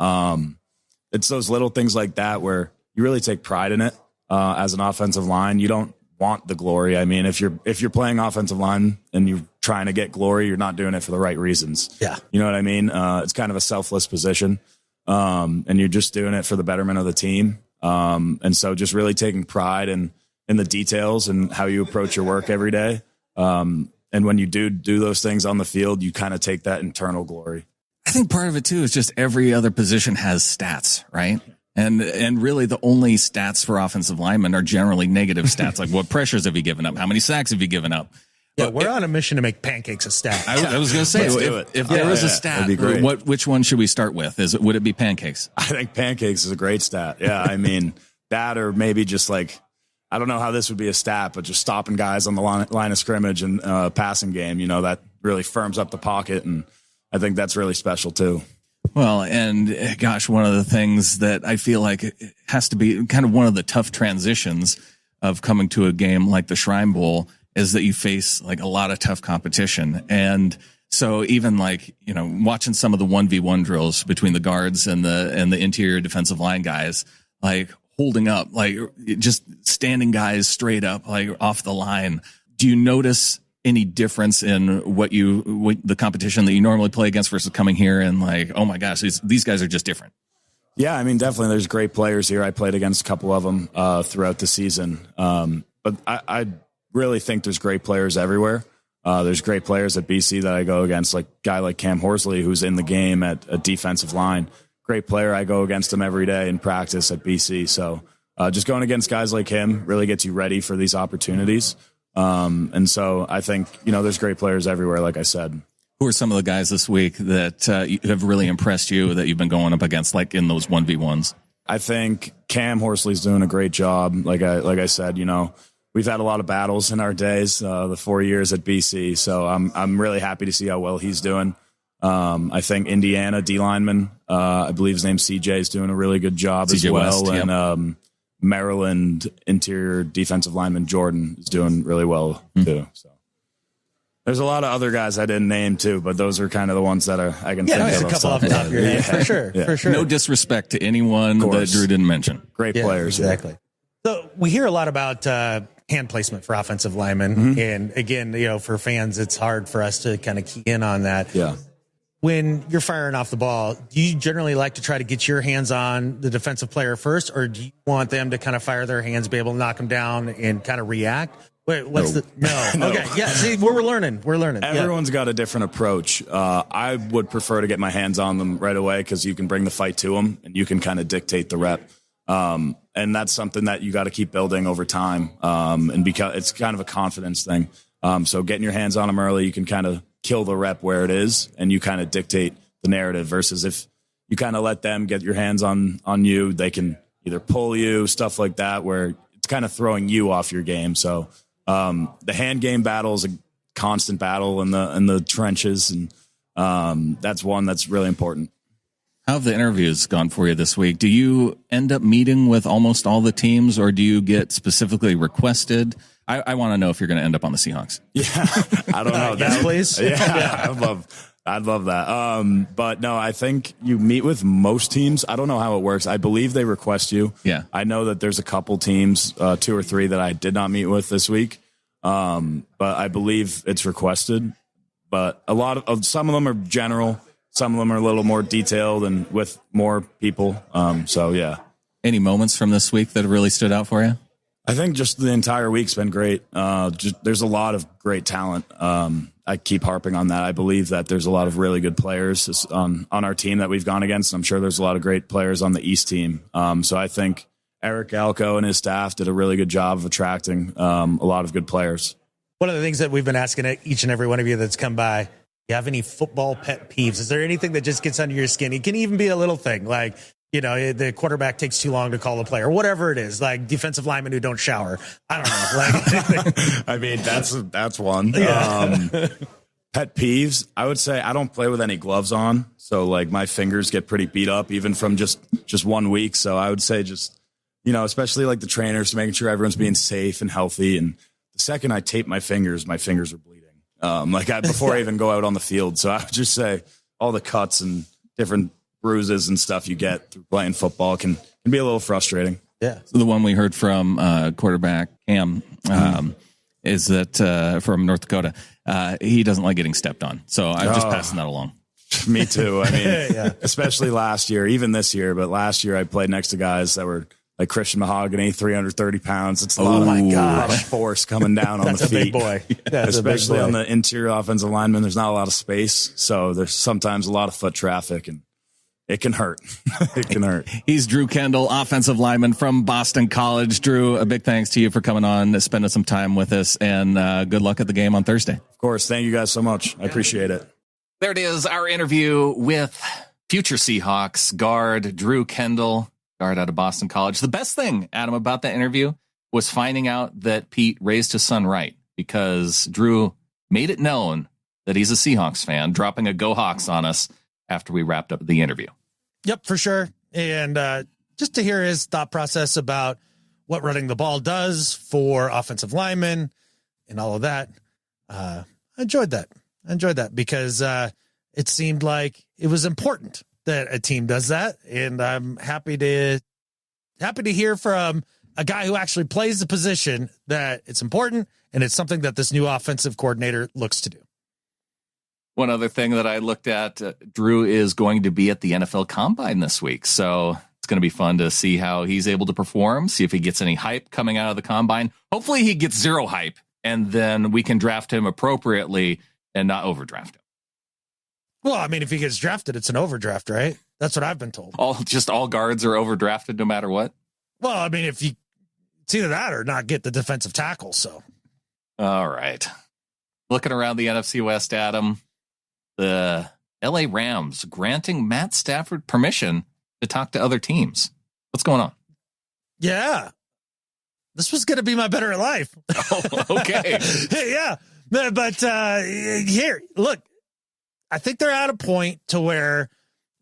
It's those little things like that where you really take pride in it as an offensive line. You don't want the glory. I mean, if you're playing offensive line and you're trying to get glory, you're not doing it for the right reasons. Yeah. You know what I mean? It's kind of a selfless position. And you're just doing it for the betterment of the team. And so just really taking pride in the details and how you approach your work every day. And when you do those things on the field, you kind of take that internal glory. I think part of it too is just every other position has stats, right? And really the only stats for offensive linemen are generally negative stats. Like what pressures have you given up? How many sacks have you given up? Yeah, we're on a mission to make pancakes a stat. I was going to say, if there was a stat, which one should we start with? Would it be pancakes? I think pancakes is a great stat. Yeah, I mean, that or maybe just like, I don't know how this would be a stat, but just stopping guys on the line of scrimmage and passing game, that really firms up the pocket. And I think that's really special too. Well, and gosh, one of the things that I feel like it has to be kind of one of the tough transitions of coming to a game like the Shrine Bowl is that you face like a lot of tough competition. And so even like, watching some of the 1v1 drills between the guards and the interior defensive line guys, like holding up, like just standing guys straight up, like off the line. Do you notice any difference in what the competition that you normally play against versus coming here and like, oh my gosh, these guys are just different? Yeah, I mean, definitely there's great players here. I played against a couple of them throughout the season. But I really think there's great players everywhere. There's great players at BC that I go against, like a guy like Cam Horsley, who's in the game at a defensive line. Great player. I go against him every day in practice at BC. So just going against guys like him really gets you ready for these opportunities. And so I think, there's great players everywhere, like I said. Who are some of the guys this week that have really impressed you that you've been going up against, like in those 1v1s? I think Cam Horsley's doing a great job. Like I said, we've had a lot of battles in our days, the 4 years at BC. So I'm really happy to see how well he's doing. I think Indiana D lineman, I believe his name's CJ, is doing a really good job as well. West, yep. And Maryland interior defensive lineman Jordan is doing really well too. So there's a lot of other guys I didn't name too, but those are kind of the ones that I can think of. Yeah, a couple off the top of your head, for sure, for sure. No disrespect to anyone that Drew didn't mention. Great players, exactly. So we hear a lot about hand placement for offensive linemen, and again, for fans, it's hard for us to kind of key in on that. Yeah. When you're firing off the ball, do you generally like to try to get your hands on the defensive player first, or do you want them to kind of fire their hands, be able to knock them down and kind of react? Wait, what's no. Okay. Yeah. See, we're learning. Everyone's got a different approach. I would prefer to get my hands on them right away because you can bring the fight to them and you can kind of dictate the rep. And that's something that you got to keep building over time. And because it's kind of a confidence thing. So getting your hands on them early, you can kind of kill the rep where it is and you kind of dictate the narrative versus if you kind of let them get your hands on you, they can either pull you, stuff like that, where it's kind of throwing you off your game. So, the hand game battle is a constant battle in the trenches, and that's one that's really important. How have the interviews gone for you this week? Do you end up meeting with almost all the teams, or do you get specifically requested? I want to know if you're going to end up on the Seahawks. Yeah, I don't know. Yes, please. Yeah, I'd love that. But no, I think you meet with most teams. I don't know how it works. I believe they request you. Yeah. I know that there's a couple teams, 2 or 3 that I did not meet with this week. But I believe it's requested, but a lot of some of them are general. Some of them are a little more detailed and with more people. So yeah. Any moments from this week that really stood out for you? I think just the entire week's been great. There's a lot of great talent. I keep harping on that. I believe that there's a lot of really good players on our team that we've gone against. I'm sure there's a lot of great players on the East team. So I think Eric Alco and his staff did a really good job of attracting a lot of good players. One of the things that we've been asking each and every one of you that's come by, you have any football pet peeves? Is there anything that just gets under your skin? It can even be a little thing like, the quarterback takes too long to call the play or whatever it is, like defensive linemen who don't shower. I don't know. Like, I mean, that's one. Yeah. Pet peeves, I would say I don't play with any gloves on. So like my fingers get pretty beat up even from just 1 week. So I would say just, especially like the trainers, making sure everyone's being safe and healthy. And the second I tape my fingers are bleeding. Before I even go out on the field. So I would just say all the cuts and different bruises and stuff you get through playing football can be a little frustrating. Yeah. So the one we heard from quarterback Cam is that from North Dakota, he doesn't like getting stepped on. So I'm just passing that along. Me too. I mean, especially last year, even this year, but last year I played next to guys that were like Christian Mahogany, 330 pounds. It's a lot of force coming down on the feet. Big boy. Especially on the interior offensive lineman, there's not a lot of space. So there's sometimes a lot of foot traffic and it can hurt. It can hurt. He's Drew Kendall, offensive lineman from Boston College. Drew, a big thanks to you for coming on, spending some time with us, and good luck at the game on Thursday. Of course. Thank you guys so much. I appreciate it. There it is, our interview with future Seahawks guard Drew Kendall, guard out of Boston College. The best thing, Adam, about that interview was finding out that Pete raised his son right, because Drew made it known that he's a Seahawks fan, dropping a Go Hawks on us after we wrapped up the interview. Yep, for sure. And just to hear his thought process about what running the ball does for offensive linemen and all of that, I enjoyed that because it seemed like it was important that a team does that. And I'm happy to hear from a guy who actually plays the position that it's important and it's something that this new offensive coordinator looks to do. One other thing that I looked at, Drew is going to be at the NFL Combine this week. So it's going to be fun to see how he's able to perform, see if he gets any hype coming out of the Combine. Hopefully he gets zero hype, and then we can draft him appropriately and not overdraft him. Well, I mean, if he gets drafted, it's an overdraft, right? That's what I've been told. All guards are overdrafted no matter what? Well, I mean, it's either that or not get the defensive tackle, so. All right. Looking around the NFC West, Adam, the LA Rams granting Matt Stafford permission to talk to other teams. What's going on? Yeah. This was going to be my better life. Oh, okay. Yeah. But here, look, I think they're at a point to where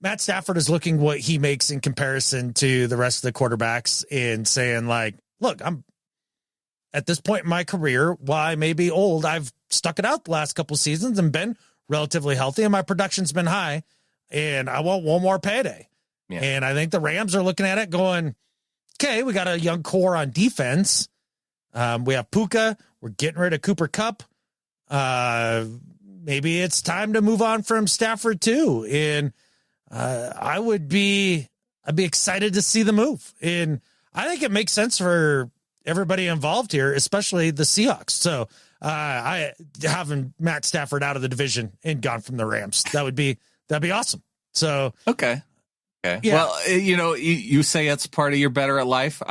Matt Stafford is looking what he makes in comparison to the rest of the quarterbacks and saying like, look, I'm at this point in my career, while I may be old, I've stuck it out the last couple of seasons and been relatively healthy, and my production's been high, and I want one more payday. Yeah. And I think the Rams are looking at it going, okay, we got a young core on defense. We have Puka. We're getting rid of Cooper Kupp. Maybe it's time to move on from Stafford too. And I'd be excited to see the move. And I think it makes sense for everybody involved here, especially the Seahawks. So I having Matt Stafford out of the division and gone from the Rams, that'd be awesome. So okay. Yeah. Well, you say it's part of your better at life.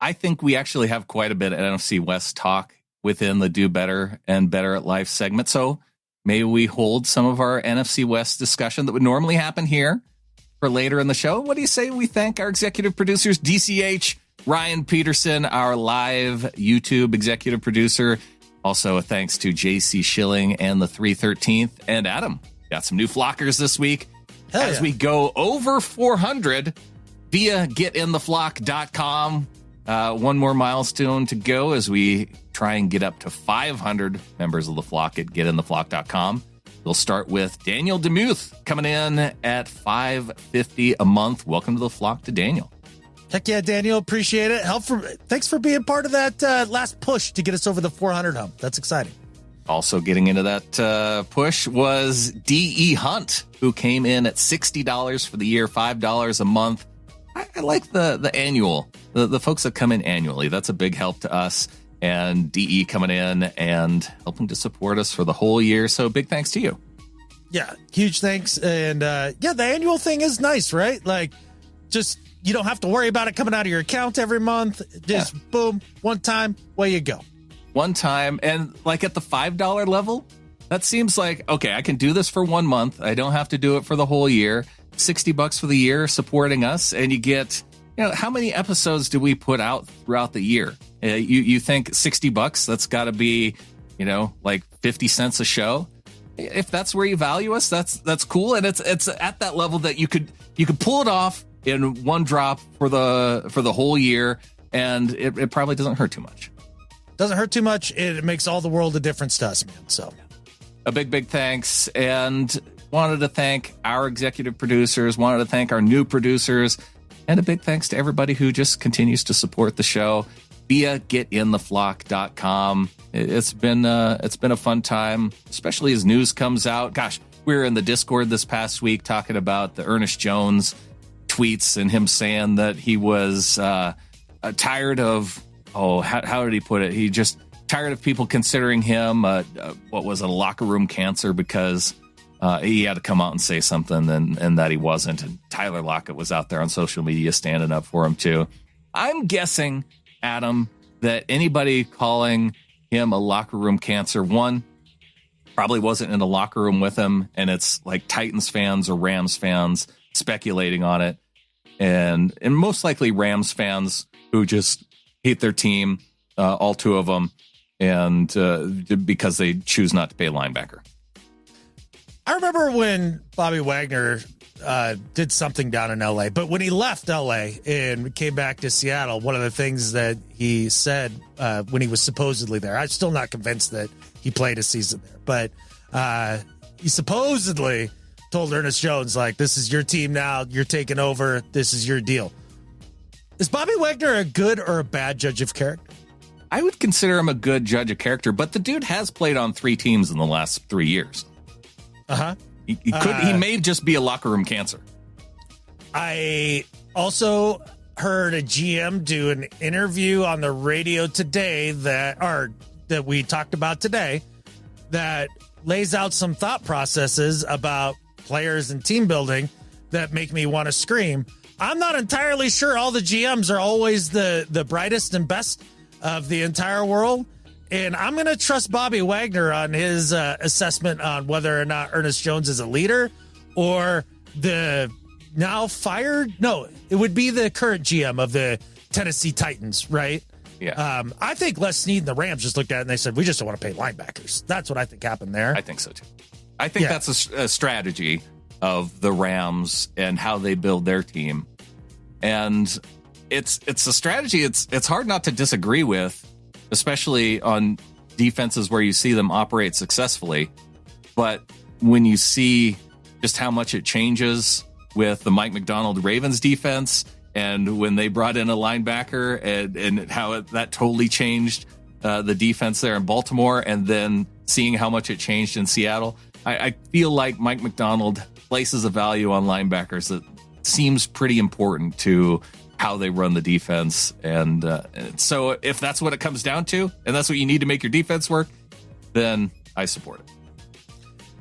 I think we actually have quite a bit of NFC West talk within the Do Better and Better at Life segment. So maybe we hold some of our NFC West discussion that would normally happen here for later in the show. What do you say we thank our executive producers, DCH, Ryan Peterson, our live YouTube executive producer. Also a thanks to JC Schilling and the 313th. And Adam, got some new flockers this week. As we go over 400 via getintheflock.com. One more milestone to go as we try and get up to 500 members of the flock at getintheflock.com. We'll start with Daniel DeMuth coming in at $5.50 a month. Welcome to the flock to Daniel. Heck yeah, Daniel. Appreciate it. Thanks for being part of that last push to get us over the 400 hump. That's exciting. Also getting into that push was D.E. Hunt, who came in at $60 for the year, $5 a month. I like the annual, the folks that come in annually. That's a big help to us. And DE coming in and helping to support us for the whole year. So big thanks to you. Yeah, huge thanks. And the annual thing is nice, right? Like, just you don't have to worry about it coming out of your account every month. Just boom, one time, away you go. One time, and like at the $5 level, that seems like, okay, I can do this for 1 month. I don't have to do it for the whole year. $60 for the year supporting us, and you get, how many episodes do we put out throughout the year? You think $60, that's got to be, like 50 cents a show. If that's where you value us, that's cool, and it's at that level that you could pull it off in one drop for the whole year, and it probably doesn't hurt too much. Doesn't hurt too much. It makes all the world a difference to us, man. So a big thanks, and wanted to thank our executive producers, wanted to thank our new producers, and a big thanks to everybody who just continues to support the show via getintheflock.com. It's been a fun time, especially as news comes out. Gosh, we were in the Discord this past week talking about the Ernest Jones tweets and him saying that he was tired of, how did he put it? He just tired of people considering him a locker room cancer because he had to come out and say something and that he wasn't. And Tyler Lockett was out there on social media standing up for him too. I'm guessing, Adam, that anybody calling him a locker room cancer, one, probably wasn't in the locker room with him, and it's like Titans fans or Rams fans speculating on it, and most likely Rams fans who just hate their team, all two of them, and because they choose not to pay a linebacker. I remember when Bobby Wagner did something down in L.A., but when he left L.A. and came back to Seattle, one of the things that he said when he was supposedly there, I'm still not convinced that he played a season there, but he supposedly told Ernest Jones, like, this is your team now, you're taking over, this is your deal. Is Bobby Wagner a good or a bad judge of character? I would consider him a good judge of character, but the dude has played on 3 teams in the last 3 years. Uh-huh. He may just be a locker room cancer. I also heard a GM do an interview on the radio today that we talked about today that lays out some thought processes about players and team building that make me want to scream. I'm not entirely sure all the GMs are always the brightest and best of the entire world. And I'm going to trust Bobby Wagner on his assessment on whether or not Ernest Jones is a leader or the now fired. No, it would be the current GM of the Tennessee Titans, right? Yeah. I think Les Snead and the Rams just looked at it and they said, we just don't want to pay linebackers. That's what I think happened there. I think so, too. I think that's a strategy of the Rams and how they build their team. And it's a strategy it's hard not to disagree with, especially on defenses where you see them operate successfully. But when you see just how much it changes with the Mike McDonald Ravens defense and when they brought in a linebacker and how that totally changed the defense there in Baltimore, and then seeing how much it changed in Seattle, I feel like Mike McDonald places a value on linebackers that seems pretty important to how they run the defense. And so if that's what it comes down to, and that's what you need to make your defense work, then I support it.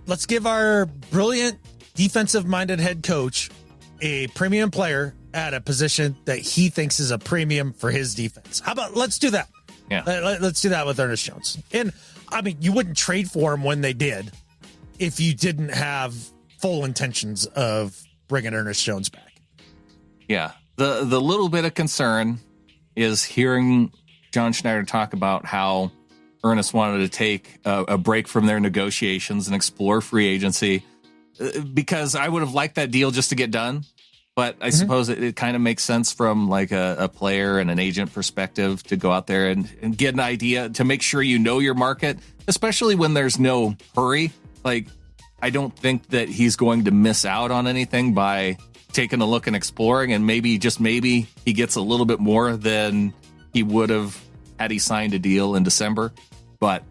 Let's give our brilliant defensive-minded head coach a premium player at a position that he thinks is a premium for his defense. How about let's do that? Yeah. Let's do that with Ernest Jones. And, I mean, you wouldn't trade for him when they did if you didn't have full intentions of bringing Ernest Jones back. Yeah. The little bit of concern is hearing John Schneider talk about how Ernest wanted to take a break from their negotiations and explore free agency, because I would have liked that deal just to get done. But I suppose it kind of makes sense from like a player and an agent perspective to go out there and get an idea to make sure you know your market, especially when there's no hurry. Like, I don't think that he's going to miss out on anything by taking a look and exploring, and maybe, just maybe, he gets a little bit more than he would have had he signed a deal in December. But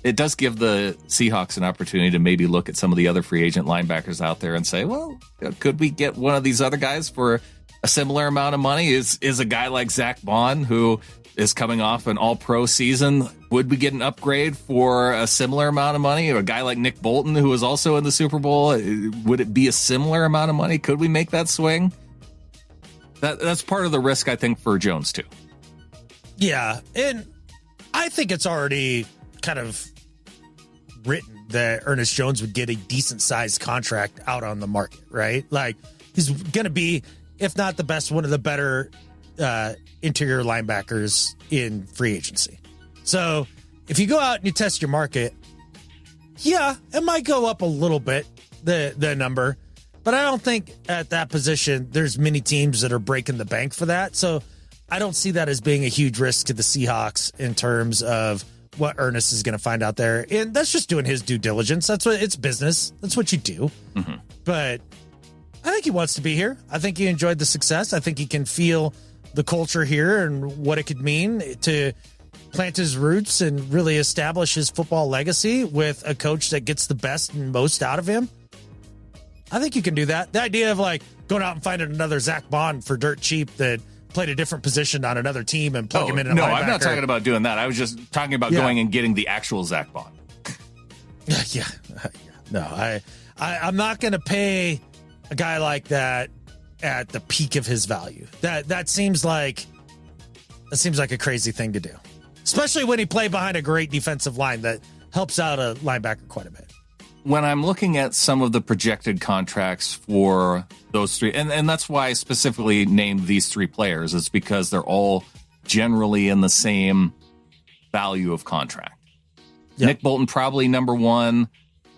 it does give the Seahawks an opportunity to maybe look at some of the other free agent linebackers out there and say, well, could we get one of these other guys for a similar amount of money? Is a guy like Zach Bond, who is coming off an all-pro season, would we get an upgrade for a similar amount of money? Or a guy like Nick Bolton, who was also in the Super Bowl, would it be a similar amount of money? Could we make that swing? That's part of the risk, I think, for Jones, too. Yeah, and I think it's already kind of written that Ernest Jones would get a decent-sized contract out on the market, right? Like, he's going to be, if not the best, one of the better interior linebackers in free agency. So if you go out and you test your market, yeah, it might go up a little bit, the number, but I don't think at that position there's many teams that are breaking the bank for that. So I don't see that as being a huge risk to the Seahawks in terms of what Ernest is going to find out there. And that's just doing his due diligence. That's what it's business. That's what you do. Mm-hmm. But I think he wants to be here. I think he enjoyed the success. I think he can feel the culture here and what it could mean to plant his roots and really establish his football legacy with a coach that gets the best and most out of him. I think you can do that. The idea of like going out and finding another Zach Bond for dirt cheap that played a different position on another team and plug him in. No, I'm not talking about doing that. I was just talking about going and getting the actual Zach Bond. Yeah. No, I'm not going to pay a guy like that at the peak of his value. That seems like a crazy thing to do, especially when he played behind a great defensive line that helps out a linebacker quite a bit. When I'm looking at some of the projected contracts for those three, and that's why I specifically named these three players, is because they're all generally in the same value of contract. Yep. Nick Bolton probably number one,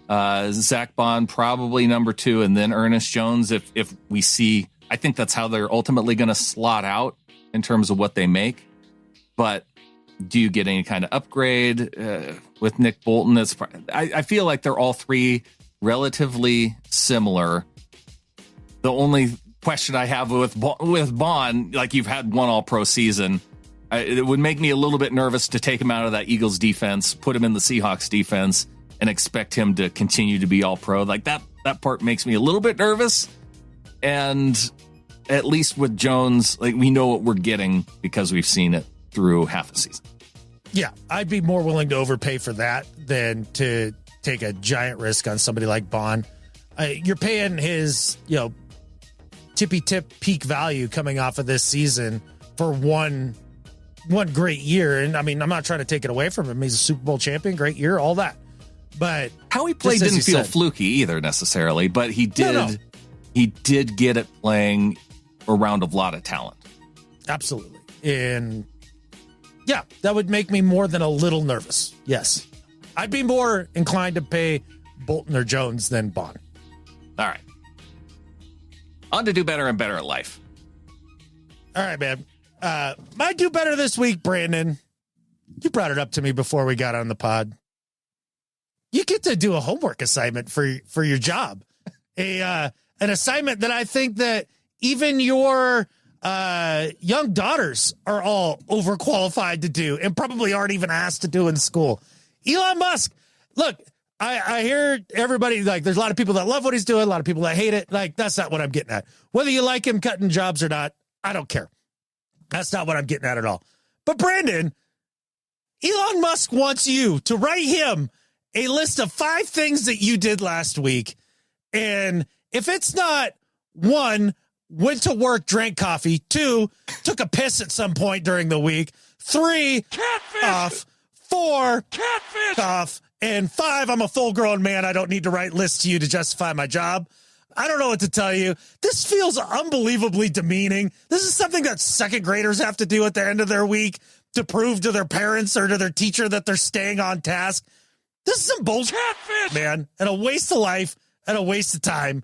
Zach Bond probably number two, and then Ernest Jones. If we see, I think that's how they're ultimately going to slot out in terms of what they make. But do you get any kind of upgrade with Nick Bolton? I feel like they're all three relatively similar. The only question I have with Bond, like, you've had one all-pro season, it would make me a little bit nervous to take him out of that Eagles defense, put him in the Seahawks defense, and expect him to continue to be all-pro. Like, that part makes me a little bit nervous. And at least with Jones, like, we know what we're getting because we've seen it through half a season. Yeah, I'd be more willing to overpay for that than to take a giant risk on somebody like Bond. You're paying his, tippy-tip peak value coming off of this season for one great year. And, I mean, I'm not trying to take it away from him. He's a Super Bowl champion, great year, all that. But how he played didn't feel fluky either necessarily, but he did. He did get it playing around a lot of talent. Absolutely. And yeah, that would make me more than a little nervous. Yes. I'd be more inclined to pay Bolton or Jones than Bond. All right. On to do better and better at life. All right, man. My do better this week, Brandon. You brought it up to me before we got on the pod. You get to do a homework assignment for your job. An assignment that I think that even your young daughters are all overqualified to do and probably aren't even asked to do in school. Elon Musk. Look, I hear everybody, like, there's a lot of people that love what he's doing, a lot of people that hate it. Like, that's not what I'm getting at. Whether you like him cutting jobs or not, I don't care. That's not what I'm getting at all. But Brandon, Elon Musk wants you to write him a list of 5 things that you did last week. And if it's not 1, went to work, drank coffee, 2, took a piss at some point during the week, 3, catfish off, 4, catfish off, and 5, I'm a full grown man. I don't need to write lists to you to justify my job. I don't know what to tell you. This feels unbelievably demeaning. This is something that second graders have to do at the end of their week to prove to their parents or to their teacher that they're staying on task. This is some bullshit, man, and a waste of life and a waste of time.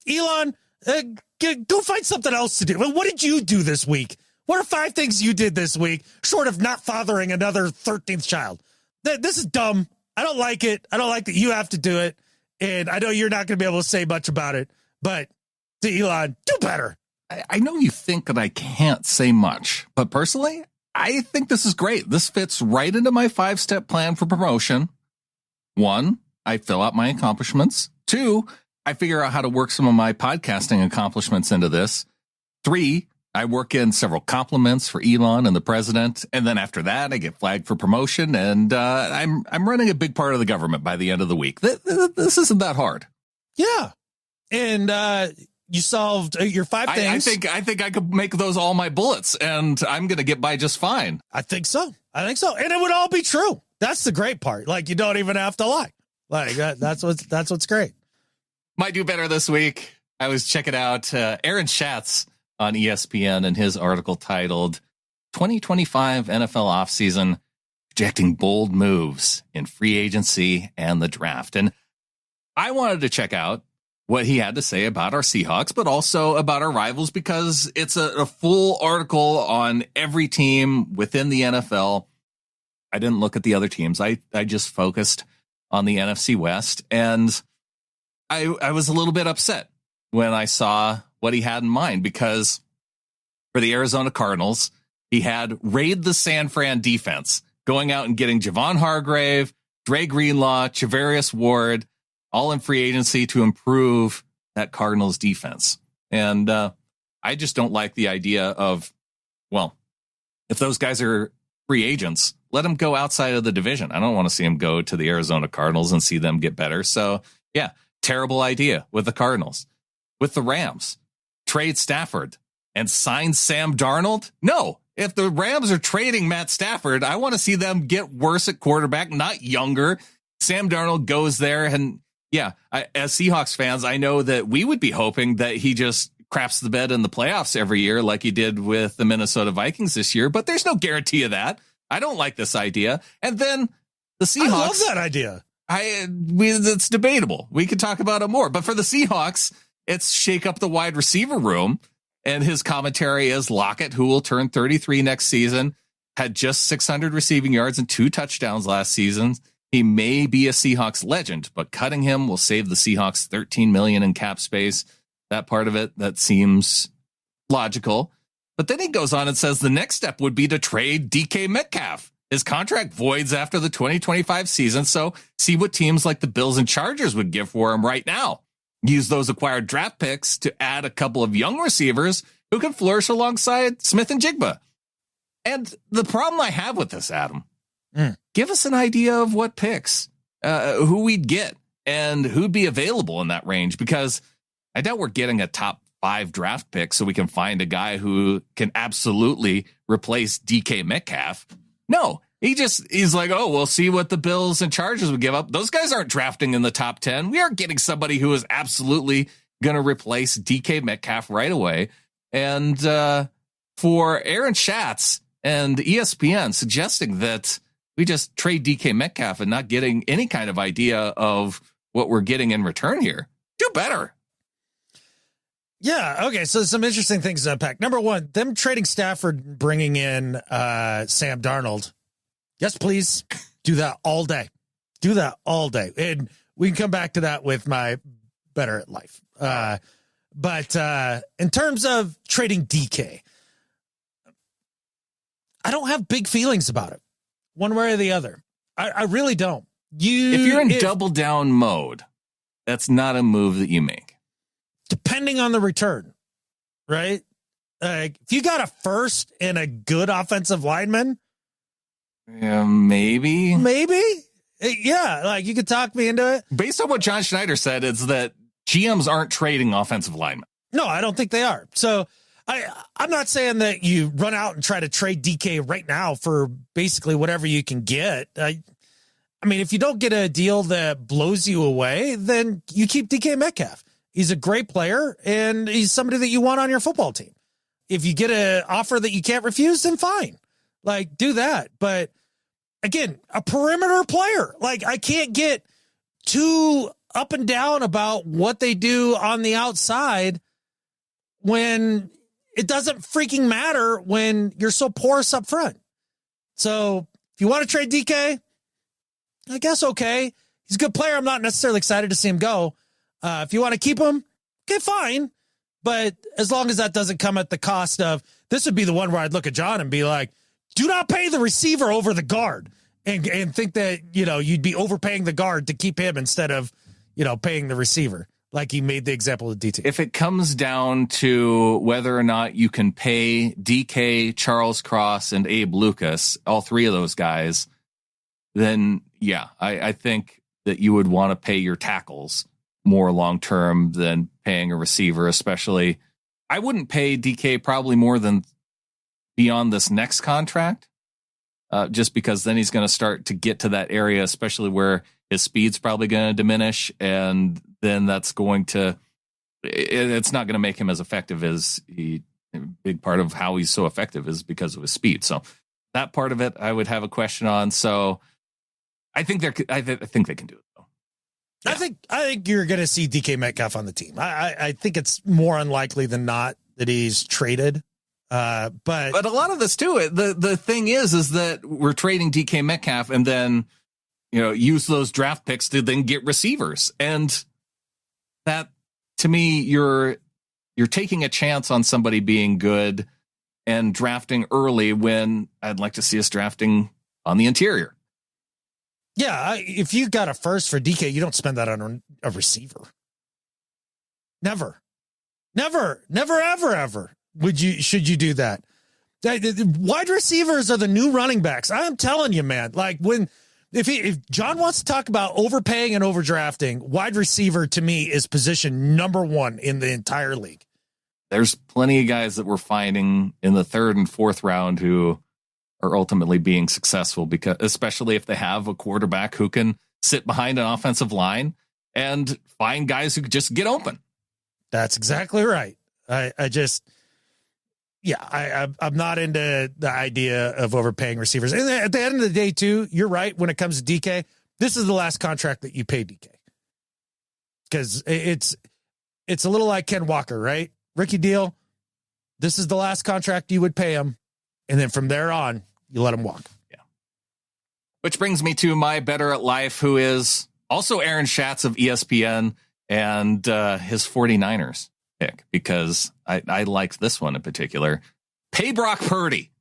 Elon, go find something else to do. What did you do this week? What are 5 things you did this week, short of not fathering another 13th child? This is dumb. I don't like it. I don't like that you have to do it. And I know you're not going to be able to say much about it, but to Elon, do better. I know you think that I can't say much, but personally, I think this is great. This fits right into my 5-step plan for promotion. 1, I fill out my accomplishments. 2, I figure out how to work some of my podcasting accomplishments into this. 3, I work in several compliments for Elon and the president. And then after that, I get flagged for promotion. And I'm running a big part of the government by the end of the week. This isn't that hard. Yeah. And you solved your 5 things. I think I could make those all my bullets, and I'm going to get by just fine. I think so. And it would all be true. That's the great part. Like, you don't even have to lie. Like, that's what's great. Might do better this week. I was checking out Aaron Schatz on ESPN and his article titled 2025 NFL Offseason, Projecting Bold Moves in Free Agency and the Draft. And I wanted to check out what he had to say about our Seahawks, but also about our rivals, because it's a full article on every team within the NFL. I didn't look at the other teams. I just focused on the NFC West. And I was a little bit upset when I saw what he had in mind, because for the Arizona Cardinals, he had raid the San Fran defense, going out and getting Javon Hargrave, Dre Greenlaw, Charvarius Ward, all in free agency to improve that Cardinals defense. And I just don't like the idea of, well, if those guys are free agents, let them go outside of the division. I don't want to see them go to the Arizona Cardinals and see them get better. So, yeah, terrible idea with the Cardinals. With the Rams, trade Stafford and sign Sam Darnold? No. If the Rams are trading Matt Stafford, I want to see them get worse at quarterback, not younger. Sam Darnold goes there, and yeah, as Seahawks fans, I know that we would be hoping that he just craps the bed in the playoffs every year like he did with the Minnesota Vikings this year, but there's no guarantee of that. I don't like this idea. And then the Seahawks. I love that idea. It's debatable. We could talk about it more, but for the Seahawks, it's shake up the wide receiver room. And his commentary is Lockett, who will turn 33 next season, had just 600 receiving yards and 2 touchdowns last season. He may be a Seahawks legend, but cutting him will save the Seahawks $13 million in cap space. That part of it, that seems logical. But then he goes on and says the next step would be to trade DK Metcalf. His contract voids after the 2025 season, so see what teams like the Bills and Chargers would give for him right now. Use those acquired draft picks to add a couple of young receivers who can flourish alongside Smith and Jigba. And the problem I have with this, Adam, give us an idea of what picks, who we'd get, and who'd be available in that range, because I doubt we're getting a top 5 draft pick so we can find a guy who can absolutely replace DK Metcalf. No. He's like, oh, we'll see what the Bills and Chargers would give up. Those guys aren't drafting in the top 10. We aren't getting somebody who is absolutely going to replace DK Metcalf right away. And for Aaron Schatz and ESPN suggesting that we just trade DK Metcalf and not getting any kind of idea of what we're getting in return here, do better. Yeah. Okay. So some interesting things to unpack. Number 1, them trading Stafford, bringing in Sam Darnold. Yes, please. Do that all day. Do that all day. And we can come back to that with my better at life. But in terms of trading DK, I don't have big feelings about it one way or the other. I really don't. If you're in double down mode, that's not a move that you make. Depending on the return, right? If you got a first and a good offensive lineman, yeah, maybe. Yeah, like you could talk me into it. Based on what John Schneider said, it's that GMs aren't trading offensive linemen. No, I don't think they are. So I'm not saying that you run out and try to trade DK right now for basically whatever you can get. I mean, if you don't get a deal that blows you away, then you keep DK Metcalf. He's a great player, and he's somebody that you want on your football team. If you get an offer that you can't refuse, then fine. Like, do that. But again, a perimeter player. Like, I can't get too up and down about what they do on the outside when it doesn't freaking matter when you're so porous up front. So if you want to trade DK, I guess okay. He's a good player. I'm not necessarily excited to see him go. If you want to keep him, okay, fine. But as long as that doesn't come at the cost of, this would be the one where I'd look at John and be like, do not pay the receiver over the guard and think that, you'd be overpaying the guard to keep him instead of, paying the receiver. Like he made the example of DT. If it comes down to whether or not you can pay DK, Charles Cross, and Abe Lucas, all three of those guys, then yeah, I think that you would want to pay your tackles more long-term than paying a receiver, especially. I wouldn't pay DK probably more than beyond this next contract, just because then he's going to start to get to that area, especially where his speed's probably going to diminish. And then that's going to, it's not going to make him as effective as a big part of how he's so effective is because of his speed. So that part of it, I would have a question on. So I think I think they can do it. Yeah. I think you're going to see DK Metcalf on the team. I think it's more unlikely than not that he's traded. But a lot of this too, the thing is that we're trading DK Metcalf and then, use those draft picks to then get receivers. And that, to me, you're taking a chance on somebody being good and drafting early when I'd like to see us drafting on the interior. Yeah, if you got a first for DK, you don't spend that on a receiver. Never, ever. Should you do that? Wide receivers are the new running backs. I'm telling you, man. Like if John wants to talk about overpaying and overdrafting, wide receiver to me is position number one in the entire league. There's plenty of guys that we're finding in the third and fourth round who are ultimately being successful, because especially if they have a quarterback who can sit behind an offensive line and find guys who just get open. That's exactly right. I'm not into the idea of overpaying receivers. And at the end of the day too, you're right. When it comes to DK, this is the last contract that you pay DK. Cause it's a little like Ken Walker, right? Rookie deal. This is the last contract you would pay him. And then from there on, you let him walk. Yeah. Which brings me to my better at life, who is also Aaron Schatz of ESPN and his 49ers pick, because I liked this one in particular. Pay Brock Purdy.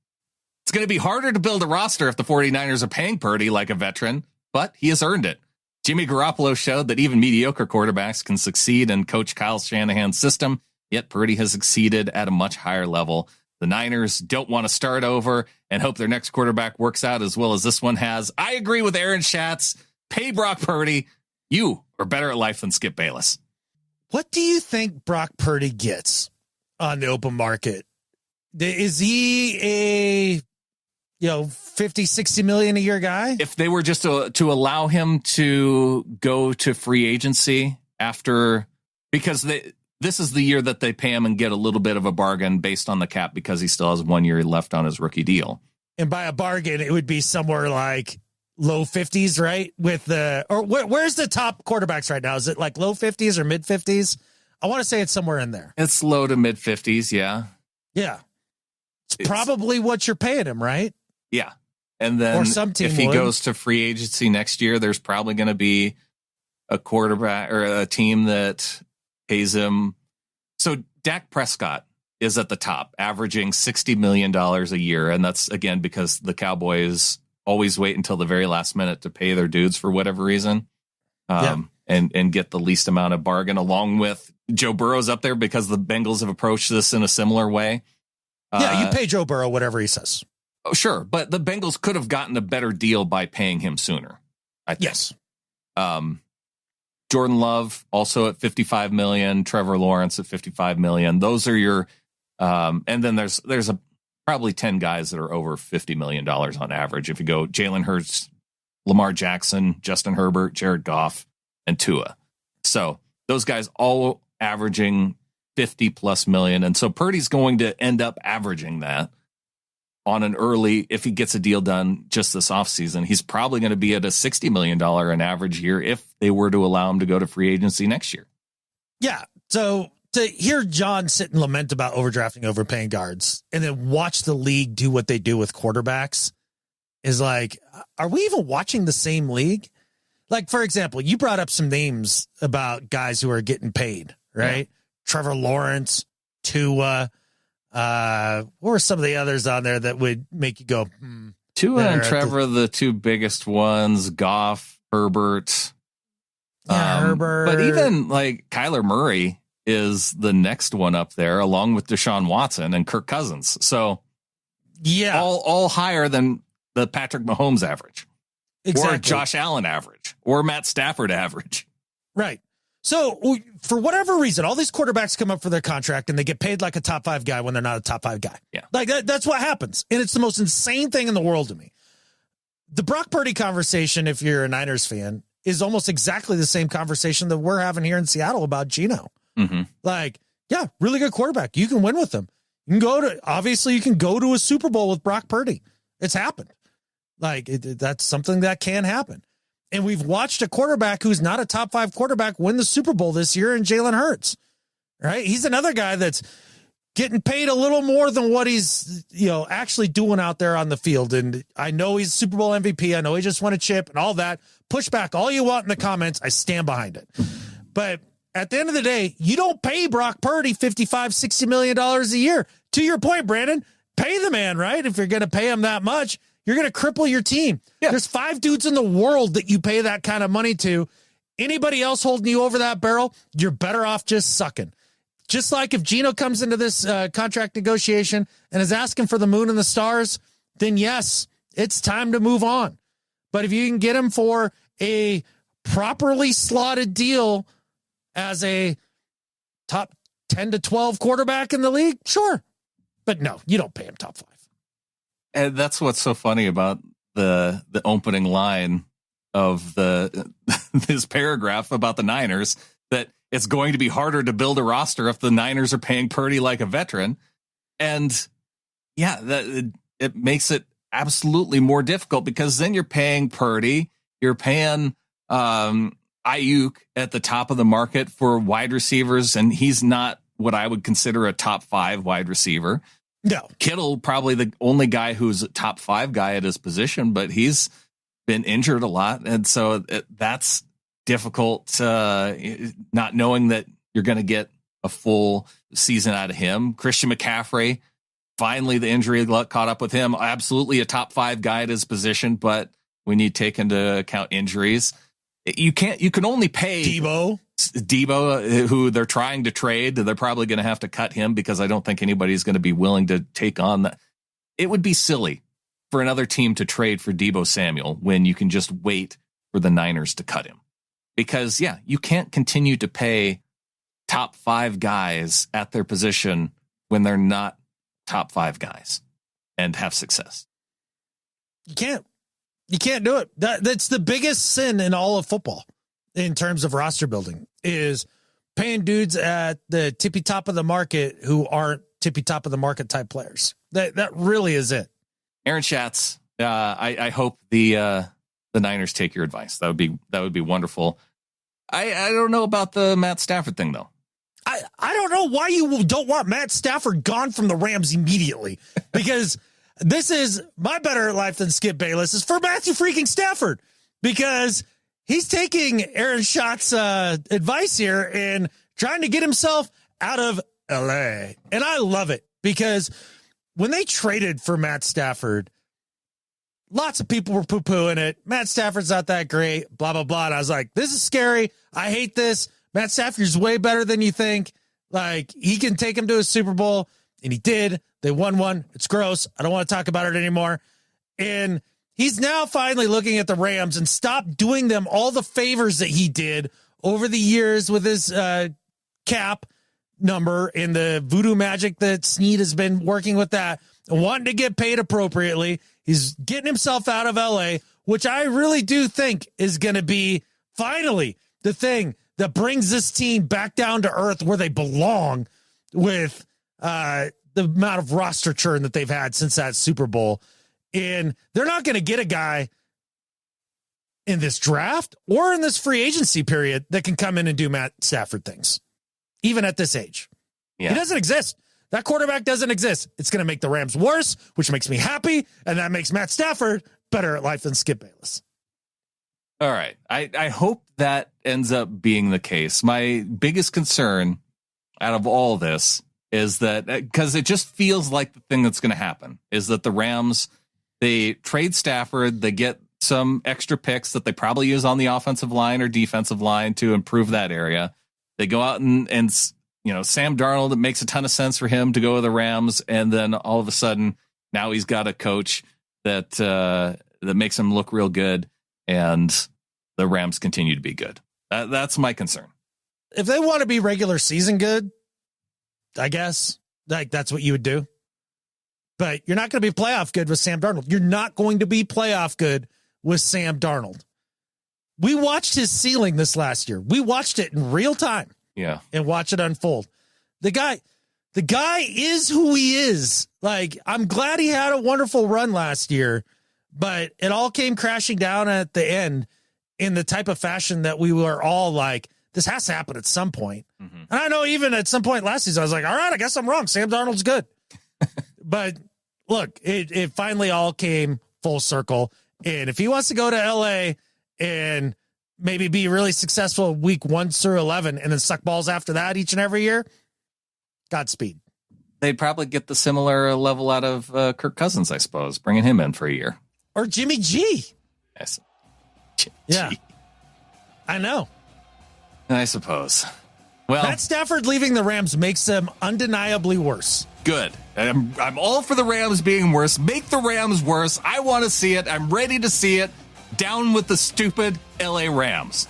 It's going to be harder to build a roster if the 49ers are paying Purdy like a veteran, but he has earned it. Jimmy Garoppolo showed that even mediocre quarterbacks can succeed in Coach Kyle Shanahan's system, yet Purdy has succeeded at a much higher level. The Niners don't want to start over and hope their next quarterback works out as well as this one has. I agree with Aaron Schatz. Pay Brock Purdy. You are better at life than Skip Bayless. What do you think Brock Purdy gets on the open market? Is he a 50, 60 million a year guy? If they were just to allow him to go to free agency after, because this is the year that they pay him and get a little bit of a bargain based on the cap because he still has 1 year left on his rookie deal. And by a bargain, it would be somewhere like low 50s, right? Where's the top quarterbacks right now? Is it like low 50s or mid 50s? I want to say it's somewhere in there. It's low to mid 50s. Yeah. Yeah. It's probably what you're paying him, right? Yeah. And then if he goes to free agency next year, there's probably going to be a quarterback or a team that pays him. So Dak Prescott is at the top, averaging $60 million a year. And that's, again, because the Cowboys always wait until the very last minute to pay their dudes for whatever reason, and get the least amount of bargain, along with Joe Burrow's up there because the Bengals have approached this in a similar way. Yeah, you pay Joe Burrow whatever he says. Oh, sure. But the Bengals could have gotten a better deal by paying him sooner, I think. Yes. Jordan Love also at $55 million, Trevor Lawrence at $55 million. Those are your, and then there's probably 10 guys that are over $50 million on average. If you go Jalen Hurts, Lamar Jackson, Justin Herbert, Jared Goff, and Tua. So those guys all averaging 50 plus million. And so Purdy's going to end up averaging that on an early, if he gets a deal done just this offseason, he's probably going to be at a $60 million an average year if they were to allow him to go to free agency next year. Yeah. So to hear John sit and lament about overdrafting, overpaying guards, and then watch the league do what they do with quarterbacks is like, are we even watching the same league? Like, for example, you brought up some names about guys who are getting paid, right? Yeah. Trevor Lawrence, Tua. What were some of the others on there that would make you go, Tua and Trevor, the two biggest ones, Goff, Herbert. Herbert. But even like Kyler Murray is the next one up there, along with Deshaun Watson and Kirk Cousins. So yeah, all higher than the Patrick Mahomes average. Exactly. Or Josh Allen average, or Matt Stafford average. Right. So for whatever reason, all these quarterbacks come up for their contract and they get paid like a top 5 guy when they're not a top 5 guy. Yeah. Like that's what happens. And it's the most insane thing in the world to me. The Brock Purdy conversation, if you're a Niners fan, is almost exactly the same conversation that we're having here in Seattle about Geno. Mm-hmm. Like, yeah, really good quarterback. You can win with him. You can go to a Super Bowl with Brock Purdy. It's happened. Like that's something that can happen. And we've watched a quarterback who's not a top 5 quarterback win the Super Bowl this year in Jalen Hurts, right? He's another guy that's getting paid a little more than what he's, actually doing out there on the field. And I know he's Super Bowl MVP. I know he just won a chip and all that. Push back all you want in the comments. I stand behind it. But at the end of the day, you don't pay Brock Purdy $55-60 million a year. To your point, Brandon, pay the man, right? If you're going to pay him that much, you're going to cripple your team. Yeah. There's 5 dudes in the world that you pay that kind of money to. Anybody else holding you over that barrel, you're better off just sucking. Just like if Geno comes into this contract negotiation and is asking for the moon and the stars, then yes, it's time to move on. But if you can get him for a properly slotted deal as a top 10 to 12 quarterback in the league, sure. But no, you don't pay him top 5. And that's what's so funny about the opening line of this paragraph about the Niners, that it's going to be harder to build a roster if the Niners are paying Purdy like a veteran. And yeah, it makes it absolutely more difficult, because then you're paying Purdy, you're paying Ayuk at the top of the market for wide receivers, and he's not what I would consider a top 5 wide receiver. No. Kittle, probably the only guy who's a top 5 guy at his position, but he's been injured a lot. And so that's difficult, not knowing that you're going to get a full season out of him. Christian McCaffrey, finally the injury caught up with him. Absolutely a top 5 guy at his position, but we need to take into account injuries. You can only pay Debo, who they're trying to trade. They're probably going to have to cut him, because I don't think anybody's going to be willing to take on that. It would be silly for another team to trade for Debo Samuel when you can just wait for the Niners to cut him. Because, yeah, you can't continue to pay top 5 guys at their position when they're not top 5 guys and have success. You can't do it. That's the biggest sin in all of football in terms of roster building, is paying dudes at the tippy top of the market who aren't tippy top of the market type players. That really is it. Aaron Schatz, I hope the Niners take your advice. That would be wonderful. I don't know about the Matt Stafford thing, though. I don't know why you don't want Matt Stafford gone from the Rams immediately, because this is my better life than Skip Bayless is for Matthew freaking Stafford, because he's taking Aaron Schatz's advice here and trying to get himself out of LA. And I love it, because when they traded for Matt Stafford, lots of people were poo-pooing it. Matt Stafford's not that great, blah, blah, blah. And I was like, this is scary. I hate this. Matt Stafford's way better than you think. Like, he can take him to a Super Bowl, and he did. They won one. It's gross. I don't want to talk about it anymore. And he's now finally looking at the Rams and stopped doing them all the favors that he did over the years with his cap number and the voodoo magic that Snead has been working with that and wanting to get paid appropriately. He's getting himself out of LA, which I really do think is going to be finally the thing that brings this team back down to earth where they belong with the amount of roster churn that they've had since that Super Bowl. And they're not going to get a guy in this draft or in this free agency period that can come in and do Matt Stafford things, even at this age. Yeah. He doesn't exist. That quarterback doesn't exist. It's going to make the Rams worse, which makes me happy, and that makes Matt Stafford better at life than Skip Bayless. All right. I hope that ends up being the case. My biggest concern out of all this is that, because it just feels like the thing that's going to happen, is that the Rams, they trade Stafford, they get some extra picks that they probably use on the offensive line or defensive line to improve that area. They go out and Sam Darnold, it makes a ton of sense for him to go to the Rams. And then all of a sudden now he's got a coach that makes him look real good, and the Rams continue to be good. That's my concern. If they want to be regular season good, I guess that's what you would do. But you're not going to be playoff good with Sam Darnold. You're not going to be playoff good with Sam Darnold. We watched his ceiling this last year. We watched it in real time. Yeah. And watch it unfold. The guy is who he is. Like, I'm glad he had a wonderful run last year, but it all came crashing down at the end in the type of fashion that we were all like, this has to happen at some point. Mm-hmm. And I know even at some point last season, I was like, all right, I guess I'm wrong. Sam Darnold's good. But look, it finally all came full circle. And if he wants to go to LA and maybe be really successful week 1 through 11 and then suck balls after that each and every year, Godspeed. They'd probably get the similar level out of Kirk Cousins, I suppose, bringing him in for a year. Or Jimmy G. Yes. Yeah. I know. I suppose. Well, Matt Stafford leaving the Rams makes them undeniably worse. Good. I'm all for the Rams being worse. Make the Rams worse. I want to see it. I'm ready to see it. Down with the stupid LA Rams.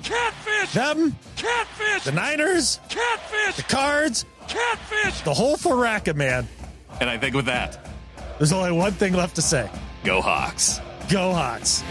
Catfish! Them. Catfish! The Niners. Catfish! The Cards. Catfish! The whole Farrakha, man. And I think with that, there's only one thing left to say. Go Hawks. Go Hawks.